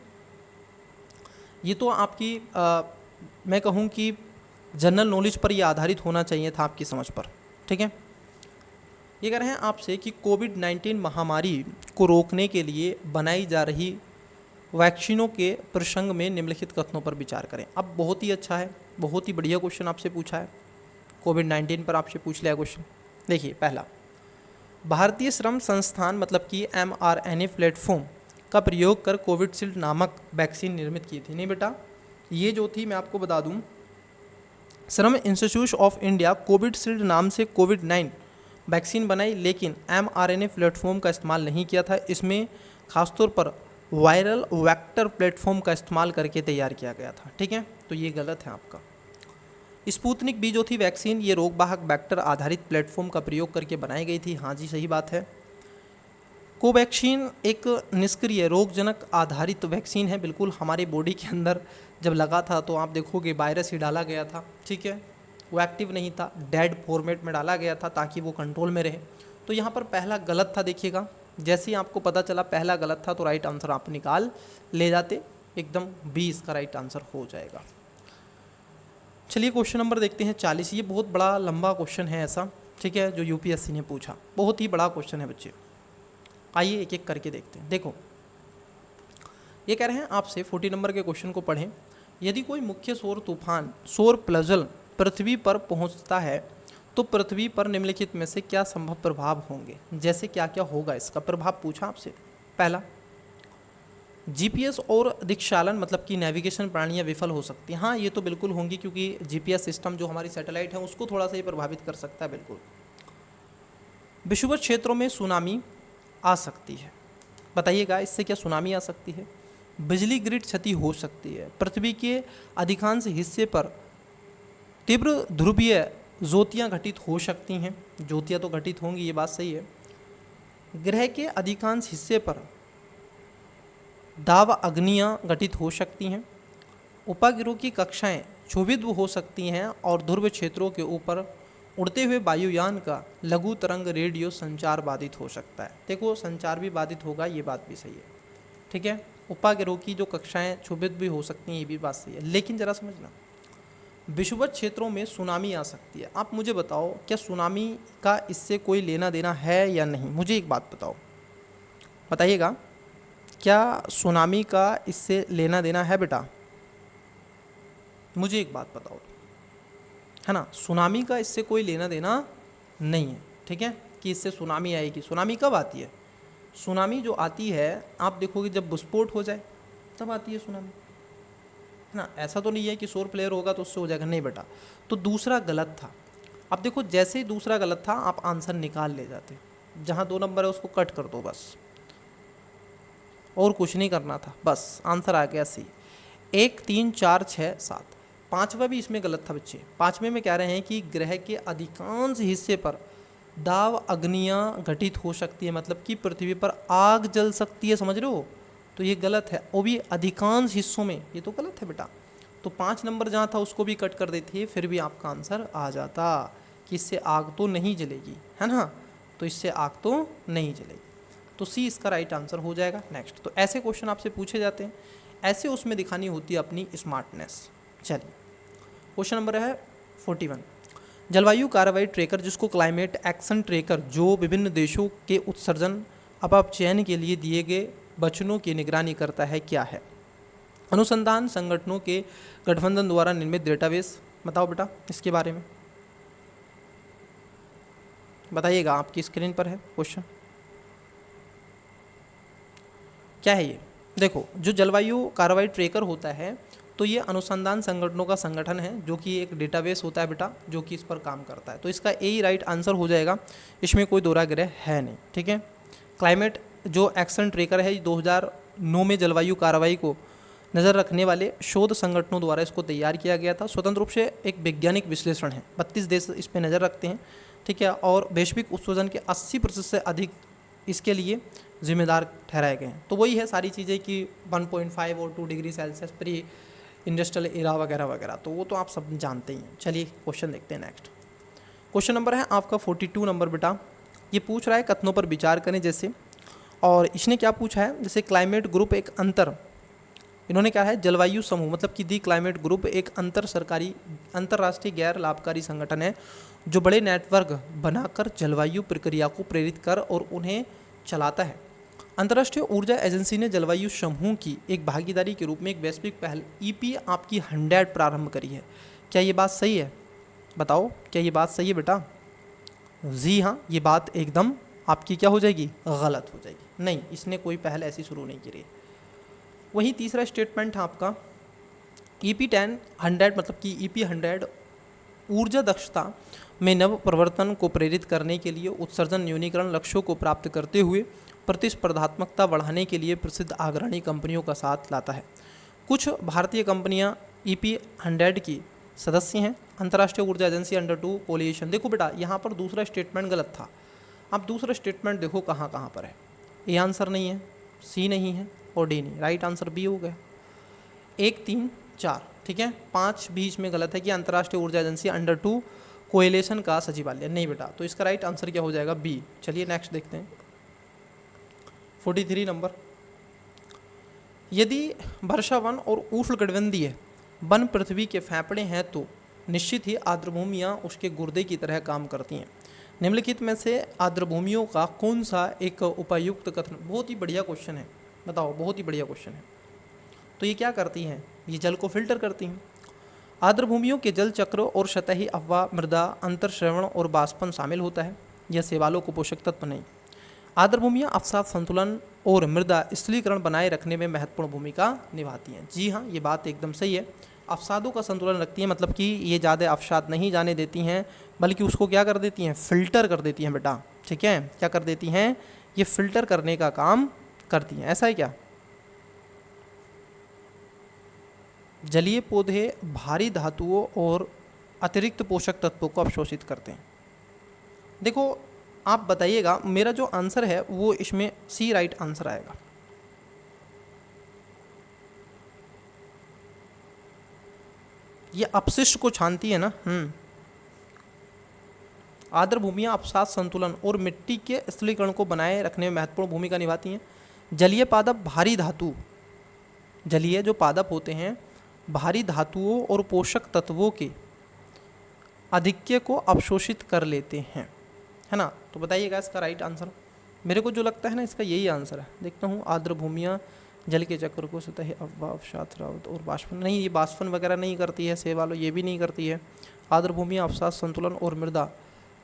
ये तो आपकी मैं कहूँ कि जनरल नॉलेज पर ये आधारित होना चाहिए था, आपकी समझ पर, ठीक है। ये कह रहे हैं आपसे कि कोविड-19 महामारी को रोकने के लिए बनाई जा रही वैक्सीनों के प्रसंग में निम्नलिखित कथनों पर विचार करें। अब बहुत ही अच्छा है, बहुत ही बढ़िया क्वेश्चन आपसे पूछा है, कोविड-19 पर आपसे पूछ लिया क्वेश्चन। देखिए पहला, भारतीय श्रम संस्थान मतलब कि mRNA प्लेटफॉर्म का प्रयोग कर कोविडशील्ड नामक वैक्सीन निर्मित की थी। नहीं बेटा, ये जो थी मैं आपको बता दूं, serum institute of India Covishield नाम से कोविड-19 वैक्सीन बनाई, लेकिन mRNA प्लेटफॉर्म का इस्तेमाल नहीं किया था। इसमें खासतौर पर वायरल वेक्टर प्लेटफॉर्म का इस्तेमाल करके तैयार किया गया था, ठीक है, तो ये गलत है आपका। स्पुतनिक भी जो थी वैक्सीन, ये रोगवाहक वेक्टर आधारित प्लेटफॉर्म का प्रयोग करके बनाई गई थी, हाँ जी सही बात है। कोवैक्सीन एक निष्क्रिय रोगजनक आधारित वैक्सीन है, बिल्कुल हमारे बॉडी के अंदर जब लगा था तो आप देखोगे वायरस ही डाला गया था, ठीक है, वो एक्टिव नहीं था, डेड फॉर्मेट में डाला गया था ताकि वो कंट्रोल में रहे। तो यहाँ पर पहला गलत था, देखिएगा जैसे ही आपको पता चला पहला गलत था तो राइट आंसर आप निकाल ले जाते, एकदम 20 का राइट आंसर हो जाएगा। चलिए क्वेश्चन नंबर देखते हैं 40। ये बहुत बड़ा लंबा क्वेश्चन है ऐसा, ठीक है, जो यूपीएससी ने पूछा, बहुत ही बड़ा क्वेश्चन है बच्चे। आइए एक एक करके देखते हैं। देखो ये कह रहे हैं आपसे 40 नंबर के क्वेश्चन को पढ़ें। यदि कोई मुख्य सौर तूफान सौर प्लजल पृथ्वी पर पहुंचता है तो पृथ्वी पर निम्नलिखित में से क्या संभव प्रभाव होंगे, जैसे क्या क्या होगा इसका प्रभाव पूछा आपसे। पहला, जीपीएस और दिक्चालन मतलब कि नेविगेशन प्रणालियाँ विफल हो सकती हैं। हाँ ये तो बिल्कुल होंगी, क्योंकि जीपीएस सिस्टम जो हमारी सैटेलाइट है उसको थोड़ा सा ही प्रभावित कर सकता है, बिल्कुल। विषुवत क्षेत्रों में सुनामी आ सकती है, बताइएगा इससे क्या सुनामी आ सकती है। बिजली ग्रिड क्षति हो सकती है। पृथ्वी के अधिकांश हिस्से पर तीव्र ध्रुवीय ज्योतियाँ घटित हो सकती हैं, ज्योतियाँ तो घटित होंगी, ये बात सही है। ग्रह के अधिकांश हिस्से पर दाव अग्नियाँ घटित हो सकती हैं। उपग्रहों की कक्षाएं क्षुभित हो सकती हैं और ध्रुव क्षेत्रों के ऊपर उड़ते हुए वायुयान का लघु तरंग रेडियो संचार बाधित हो सकता है। देखो संचार भी बाधित होगा, ये बात भी सही है, ठीक है। उपग्रहों की जो कक्षाएं क्षुभित भी हो सकती हैं, ये भी बात सही है। लेकिन जरा समझना, विषुवत क्षेत्रों में सुनामी आ सकती है। आप मुझे बताओ क्या सुनामी का इससे कोई लेना देना है या नहीं, मुझे एक बात बताओ, बताइएगा क्या सुनामी का इससे लेना देना है बेटा, मुझे एक बात बताओ, है ना। सुनामी का इससे कोई लेना देना नहीं है, ठीक है, कि इससे सुनामी आएगी। सुनामी कब आती है? सुनामी जो आती है आप देखोगे जब विस्फोट हो जाए तब आती है सुनामी, है ना। ऐसा तो नहीं है कि सौर प्लेयर होगा तो उससे हो जाएगा, नहीं बेटा। तो दूसरा गलत था। अब देखो जैसे ही दूसरा गलत था आप आंसर निकाल ले जाते, जहाँ 2 नंबर है उसको कट कर दो बस, और कुछ नहीं करना था, बस आंसर आ गया सी। 1 3 4 6 7। पाँचवा भी इसमें गलत था बच्चे। पाँचवें में कह रहे हैं कि ग्रह के अधिकांश हिस्से पर दाव अग्नियाँ घटित हो सकती है, मतलब कि पृथ्वी पर आग जल सकती है, समझ रहे हो। तो ये गलत है, वो भी अधिकांश हिस्सों में, ये तो गलत है बेटा। तो 5 नंबर जहाँ था उसको भी कट कर देते, फिर भी आपका आंसर आ जाता कि इससे आग तो नहीं जलेगी, है ना। तो इससे आग तो नहीं जलेगी, तो सी इसका राइट आंसर हो जाएगा। नेक्स्ट, तो ऐसे क्वेश्चन आपसे पूछे जाते हैं, ऐसे उसमें दिखानी होती है अपनी स्मार्टनेस। चलिए क्वेश्चन नंबर है 41। जलवायु कार्रवाई ट्रैकर, जिसको क्लाइमेट एक्शन ट्रैकर, जो विभिन्न देशों के उत्सर्जन अपचयन के लिए दिए गए वचनों की निगरानी करता है, क्या है? अनुसंधान संगठनों के गठबंधन द्वारा निर्मित डेटाबेस। बताओ बेटा इसके बारे में, बताइएगा, आपकी स्क्रीन पर है क्वेश्चन। क्या है ये? देखो जो जलवायु कार्रवाई ट्रैकर होता है तो ये अनुसंधान संगठनों का संगठन है, जो कि एक डेटाबेस होता है बेटा, जो कि इस पर काम करता है। तो इसका ए ही राइट आंसर हो जाएगा, इसमें कोई दो राय है नहीं, ठीक है। क्लाइमेट जो एक्शन ट्रैकर है 2009 में जलवायु कार्रवाई को नज़र रखने वाले शोध संगठनों द्वारा इसको तैयार किया गया था। स्वतंत्र रूप से एक वैज्ञानिक विश्लेषण है, 32 देश इस पर नज़र रखते हैं, ठीक है। और वैश्विक उत्सर्जन के 80% से अधिक इसके लिए जिम्मेदार ठहराए गए हैं। तो वही है सारी चीज़ें कि 1.5 और 2 degree Celsius pre industrial era वगैरह वगैरह, तो वो तो आप सब जानते ही हैं। चलिए क्वेश्चन देखते हैं। नेक्स्ट क्वेश्चन नंबर है आपका 42 नंबर बेटा। ये पूछ रहा है कथनों पर विचार करें जैसे, और इसने क्या पूछा है, जैसे क्लाइमेट ग्रुप एक इन्होंने क्या है, जलवायु समूह, मतलब कि दी क्लाइमेट ग्रुप एक अंतर्राष्ट्रीय गैर लाभकारी संगठन है जो बड़े नेटवर्क बनाकर जलवायु प्रक्रिया को प्रेरित कर और उन्हें चलाता है। अंतर्राष्ट्रीय ऊर्जा एजेंसी ने जलवायु समूह की एक भागीदारी के रूप में एक वैश्विक पहल ईपी आपकी 100 प्रारंभ करी है। क्या ये बात सही है? बताओ क्या ये बात सही है बेटा? जी हाँ, ये बात एकदम आपकी क्या हो जाएगी, गलत हो जाएगी। नहीं, इसने कोई पहल ऐसी शुरू नहीं करी है। वहीं तीसरा स्टेटमेंट है आपका ईपी 100 मतलब कि ईपी 100 ऊर्जा दक्षता में नव प्रवर्तन को प्रेरित करने के लिए उत्सर्जन न्यूनीकरण लक्ष्यों को प्राप्त करते हुए प्रतिस्पर्धात्मकता बढ़ाने के लिए प्रसिद्ध अग्रणी कंपनियों का साथ लाता है। कुछ भारतीय कंपनियां ईपी 100 की सदस्य हैं। अंतर्राष्ट्रीय ऊर्जा एजेंसी अंडर 2 कोलिएशन। देखो बेटा यहाँ पर दूसरा स्टेटमेंट गलत था, आप दूसरा स्टेटमेंट देखो कहाँ कहाँ पर है। ए आंसर नहीं है, सी नहीं है और डी नहीं, राइट आंसर बी हो गया। 1 3 4, ठीक है। 5 बीच में गलत है कि अंतर्राष्ट्रीय ऊर्जा एजेंसी अंडर 2 कोएलिशन का सचिवालय, नहीं बेटा। तो इसका राइट आंसर क्या हो जाएगा? बी। चलिए नेक्स्ट देखते हैं 43 नंबर। यदि वर्षावन और उष्णकटिबंधीय वन पृथ्वी के फेफड़े हैं तो निश्चित ही आर्द्रभूमियाँ उसके गुर्दे की तरह काम करती हैं। निम्नलिखित में से आर्द्रभूमियों का कौन सा एक उपयुक्त कथन? बहुत ही बढ़िया क्वेश्चन है, बताओ, बहुत ही बढ़िया क्वेश्चन है। तो ये क्या करती हैं? ये जल को फिल्टर करती हैं। आर्द्रभूमियों के जल चक्र और सतही अफवाह, मृदा अंतर्श्रवण और बाष्पन शामिल होता है। यह शैवालों को पोषक तत्व नहीं। आर्द्रभूमियाँ अवसाद संतुलन और मृदा स्थलीकरण बनाए रखने में महत्वपूर्ण भूमिका निभाती हैं। जी हाँ, ये बात एकदम सही है। अवसादों का संतुलन रखती हैं, मतलब कि ये ज़्यादा अवसाद नहीं जाने देती हैं, बल्कि उसको क्या कर देती हैं? फिल्टर कर देती हैं बेटा। ठीक है, क्या कर देती हैं? ये फिल्टर करने का काम करती हैं। ऐसा है क्या? जलीय पौधे भारी धातुओं और अतिरिक्त पोषक तत्वों को अवशोषित करते हैं। देखो आप बताइएगा, मेरा जो आंसर है वो इसमें सी राइट आंसर आएगा। ये अपशिष्ट को छानती है ना। आर्द्रभूमियाँ अवसाद संतुलन और मिट्टी के स्थलीकरण को बनाए रखने में महत्वपूर्ण भूमिका निभाती हैं। जलीय पादप भारी धातु, जलीय जो पादप होते हैं भारी धातुओं और पोषक तत्वों के आधिक्य को अवशोषित कर लेते हैं, है ना। तो बताइएगा इसका राइट आंसर। मेरे को जो लगता है ना, इसका यही आंसर है। देखता हूँ, आर्द्रभूमियाँ जल के चक्र को सतही अफवाह, अवसाद, स्राव और बाष्पन, नहीं, ये बाष्पन वगैरह नहीं करती है। शैवालों ये भी नहीं करती है। आर्द्रभूमियाँ अवसाद संतुलन और मृदा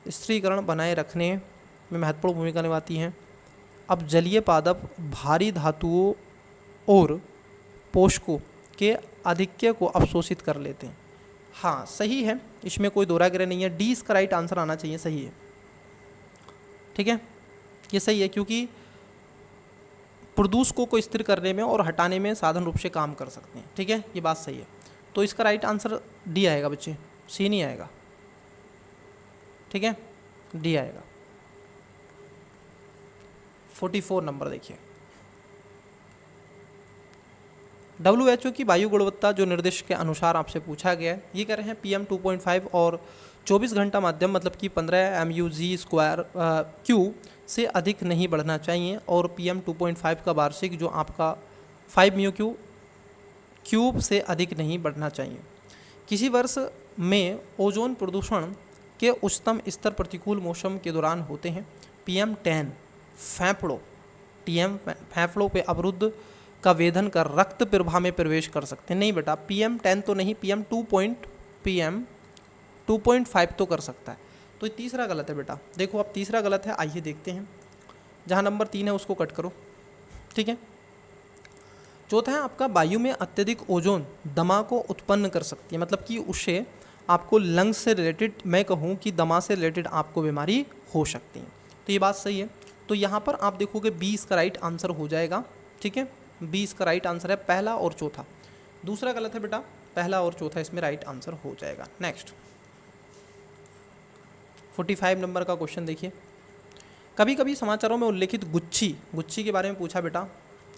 स्थिरीकरण बनाए रखने में महत्वपूर्ण भूमिका निभाती हैं। अब जलीय पादप भारी धातुओं और पोषकों के आधिक्य को अवशोषित कर लेते हैं। हाँ सही है, इसमें कोई दोहरागिरी नहीं है। डी इसका राइट आंसर आना चाहिए, सही है। ठीक है, ये सही है, क्योंकि प्रदूषकों को स्थिर करने में और हटाने में साधन रूप से काम कर सकते हैं। ठीक है, ये बात सही है। तो इसका राइट आंसर डी आएगा बच्चे, सी नहीं आएगा। ठीक है, डी आएगा। 44 नंबर देखिए। WHO की वायु गुणवत्ता जो निर्देश के अनुसार आपसे पूछा गया है, ये कह रहे हैं PM 2.5 और 24 घंटा माध्यम, मतलब कि 15 MUG/Q से अधिक नहीं बढ़ना चाहिए, और PM 2.5 का वार्षिक जो आपका 5 μQ³ से अधिक नहीं बढ़ना चाहिए। किसी वर्ष में ओजोन प्रदूषण के उच्चतम स्तर प्रतिकूल मौसम के दौरान होते हैं। PM 10 फेफड़ों पे अवरुद्ध का वेधन कर रक्त प्रवाह में प्रवेश कर सकते हैं। नहीं बेटा, PM 10 तो नहीं, PM 2.5 तो कर सकता है। तो ये तीसरा गलत है बेटा। देखो अब तीसरा गलत है, आइए देखते हैं। जहाँ नंबर 3 है उसको कट करो। ठीक है, चौथा है आपका, वायु में अत्यधिक ओजोन दमा को उत्पन्न कर सकती है, मतलब कि उससे आपको लंग्स से रिलेटेड, मैं कहूँ कि दमा से रिलेटेड आपको बीमारी हो सकती है। तो ये बात सही है। तो यहाँ पर आप देखोगे 20 का राइट आंसर हो जाएगा। ठीक है, 20 का राइट आंसर है, पहला और चौथा। दूसरा गलत है बेटा, पहला और चौथा इसमें राइट आंसर हो जाएगा। नेक्स्ट 45 नंबर का क्वेश्चन देखिए। कभी कभी समाचारों में उल्लेखित गुच्छी के बारे में पूछा बेटा,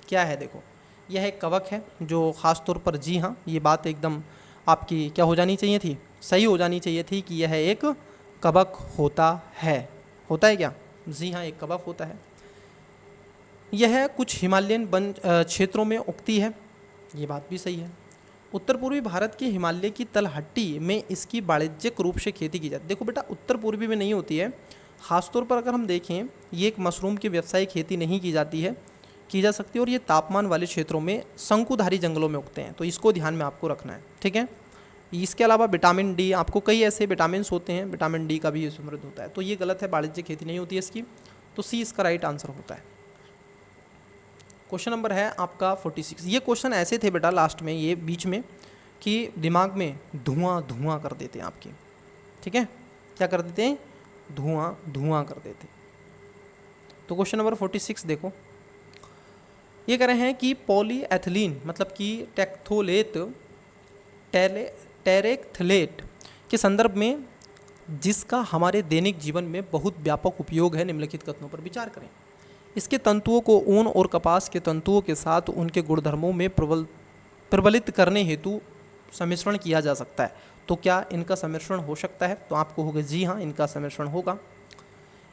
क्या है? देखो, यह एक कवक है जो ख़ास तौर पर, जी हाँ, ये बात एकदम आपकी क्या हो जानी चाहिए थी, सही हो जानी चाहिए थी कि यह एक कवक होता है। होता है क्या? जी हाँ, एक कवक होता है। यह कुछ हिमालयन वन क्षेत्रों में उगती है, ये बात भी सही है। उत्तर पूर्वी भारत के हिमालय की तलहटी में इसकी वाणिज्यिक रूप से खेती की जाती है। देखो बेटा, उत्तर पूर्वी में नहीं होती है, ख़ासतौर पर अगर हम देखें, ये एक मशरूम की व्यावसायिक खेती नहीं की जाती है, की जा सकती है, और ये तापमान वाले क्षेत्रों में शंकुधारी जंगलों में उगते हैं। तो इसको ध्यान में आपको रखना है। ठीक है, इसके अलावा विटामिन डी, आपको कई ऐसे विटामिन होते हैं, विटामिन डी का भी समृद्ध होता है। तो ये गलत है, वाणिज्यिक खेती नहीं होती है इसकी। तो सी इसका राइट आंसर होता है। क्वेश्चन नंबर है आपका 46। ये क्वेश्चन ऐसे थे बेटा लास्ट में, ये बीच में, कि दिमाग में धुआं कर देते हैं आपके। ठीक है, क्या कर देते हैं? धुआं कर देते। तो क्वेश्चन नंबर 46 देखो, ये कह रहे हैं कि पॉलीएथिलीन, मतलब कि टेरेक्थलेट के संदर्भ में जिसका हमारे दैनिक जीवन में बहुत व्यापक उपयोग है, निम्नलिखित कथनों पर विचार करें। इसके तंतुओं को ऊन और कपास के तंतुओं के साथ उनके गुणधर्मों में प्रबलित करने हेतु सम्मिश्रण किया जा सकता है। तो क्या इनका सम्मिश्रण हो सकता है? तो आपको होगा जी हाँ, इनका सम्मिश्रण होगा।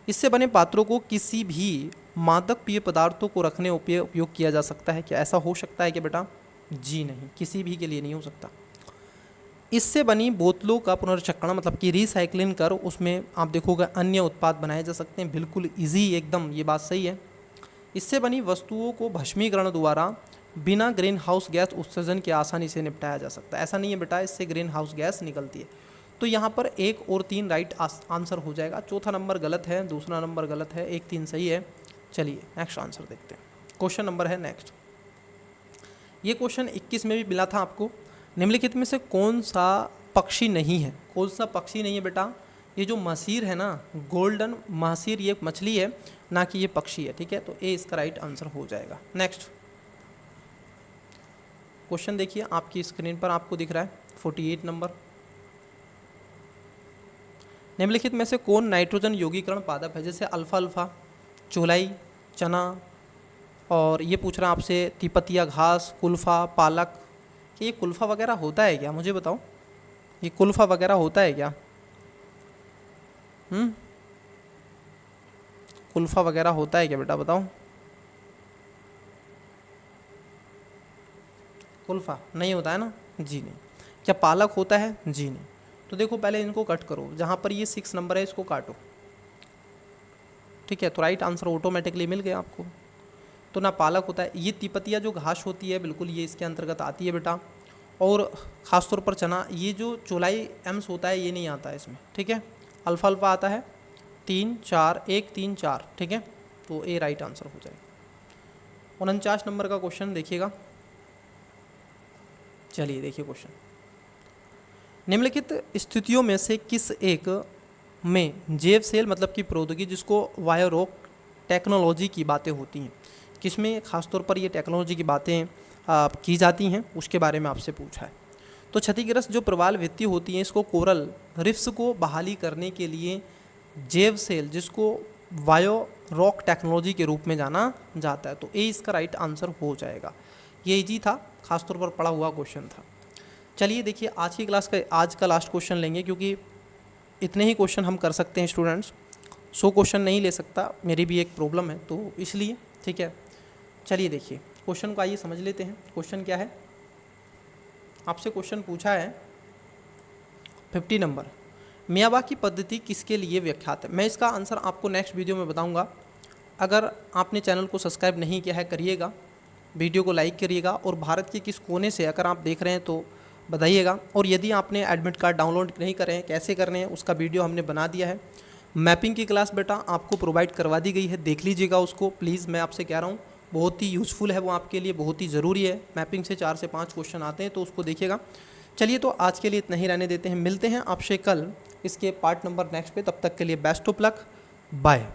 इससे बने पात्रों को किसी भी मादक पेय पदार्थों को रखने उपयोग किया जा सकता है। क्या ऐसा हो सकता है कि बेटा? जी नहीं, किसी भी के लिए नहीं हो सकता। इससे बनी बोतलों का पुनर्चक्रण मतलब कि रिसाइकलिंग कर उसमें आप देखोगे अन्य उत्पाद बनाए जा सकते हैं। बिल्कुल इजी, एकदम ये बात सही है। इससे बनी वस्तुओं को भस्मीकरण द्वारा बिना ग्रीन हाउस गैस उत्सर्जन के आसानी से निपटाया जा सकता है। ऐसा नहीं है बेटा, इससे ग्रीन हाउस गैस निकलती है। तो यहाँ पर 1 और 3 राइट आंसर हो जाएगा। चौथा नंबर गलत है, दूसरा नंबर गलत है, 1 3 सही है। चलिए नेक्स्ट आंसर देखते हैं। क्वेश्चन नंबर है नेक्स्ट। ये क्वेश्चन 21 में भी मिला था आपको। निम्नलिखित में से कौन सा पक्षी नहीं है? कौन सा पक्षी नहीं है बेटा? ये जो महसीर है ना, गोल्डन महसीर, ये मछली है ना कि ये पक्षी है। ठीक है, तो ए इसका राइट आंसर हो जाएगा। नेक्स्ट क्वेश्चन देखिए, आपकी स्क्रीन पर आपको दिख रहा है 48 नंबर। निम्नलिखित में से कौन नाइट्रोजन यौगीकरण पादप है? जैसे अल्फा अल्फा, चौलाई, चना, और ये पूछ रहा है आपसे तिपतिया घास, कुल्फा, पालक। कि ये कुल्फा वगैरह होता है क्या? मुझे बताओ, ये कुल्फा वगैरह होता है क्या? कुल्फा वगैरह होता है क्या बेटा? बताओ। कुल्फा नहीं होता है ना? जी नहीं। क्या पालक होता है? जी नहीं। तो देखो पहले इनको कट करो, जहाँ पर ये 6 नंबर है इसको काटो। ठीक है, तो राइट आंसर ऑटोमेटिकली मिल गया आपको। तो ना पालक होता है, ये तिपतिया जो घास होती है बिल्कुल ये इसके अंतर्गत आती है बेटा। और ख़ासतौर पर चना, ये जो चौलाई एम्स होता है ये नहीं आता है इसमें। ठीक है, अल्फा अल्फा आता है 3 4 1 3 4। ठीक है, तो ए राइट आंसर हो जाएगा। 49 नंबर का क्वेश्चन देखिएगा। चलिए देखिए क्वेश्चन। निम्नलिखित स्थितियों में से किस एक में जैव सेल मतलब कि प्रौद्योगिकी जिसको वायरोक टेक्नोलॉजी की बातें होती हैं, किसमें खासतौर पर ये टेक्नोलॉजी की बातें की जाती हैं, उसके बारे में आपसे पूछा है। तो क्षतिग्रस्त जो प्रवाल भित्ति होती हैं इसको कोरल रिफ्स को बहाली करने के लिए जैव सेल जिसको वायो रॉक टेक्नोलॉजी के रूप में जाना जाता है। तो ए इसका राइट आंसर हो जाएगा। ये इजी था, खासतौर पर पढ़ा हुआ क्वेश्चन था। चलिए देखिए आज की क्लास का आज का लास्ट क्वेश्चन लेंगे, क्योंकि इतने ही क्वेश्चन हम कर सकते हैं स्टूडेंट्स। 100 क्वेश्चन नहीं ले सकता, मेरी भी एक प्रॉब्लम है तो इसलिए। ठीक है, चलिए देखिए क्वेश्चन को आइए समझ लेते हैं। क्वेश्चन क्या है? आपसे क्वेश्चन पूछा है 50 नंबर, मियावाकी पद्धति किसके लिए विख्यात है? मैं इसका आंसर आपको नेक्स्ट वीडियो में बताऊंगा। अगर आपने चैनल को सब्सक्राइब नहीं किया है करिएगा, वीडियो को लाइक करिएगा, और भारत के किस कोने से अगर आप देख रहे हैं तो बताइएगा। और यदि आपने एडमिट कार्ड डाउनलोड नहीं करे हैं, कैसे करने हैं उसका वीडियो हमने बना दिया है। मैपिंग की क्लास बेटा आपको प्रोवाइड करवा दी गई है, देख लीजिएगा उसको प्लीज़। मैं आपसे कह रहा हूँ बहुत ही यूज़फुल है वो, आपके लिए बहुत ही ज़रूरी है। मैपिंग से 4 से 5 क्वेश्चन आते हैं तो उसको देखिएगा। चलिए तो आज के लिए इतना ही रहने देते हैं, मिलते हैं आपसे कल इसके पार्ट नंबर नेक्स्ट पे। तब तक के लिए बेस्ट ऑफ लक, बाय।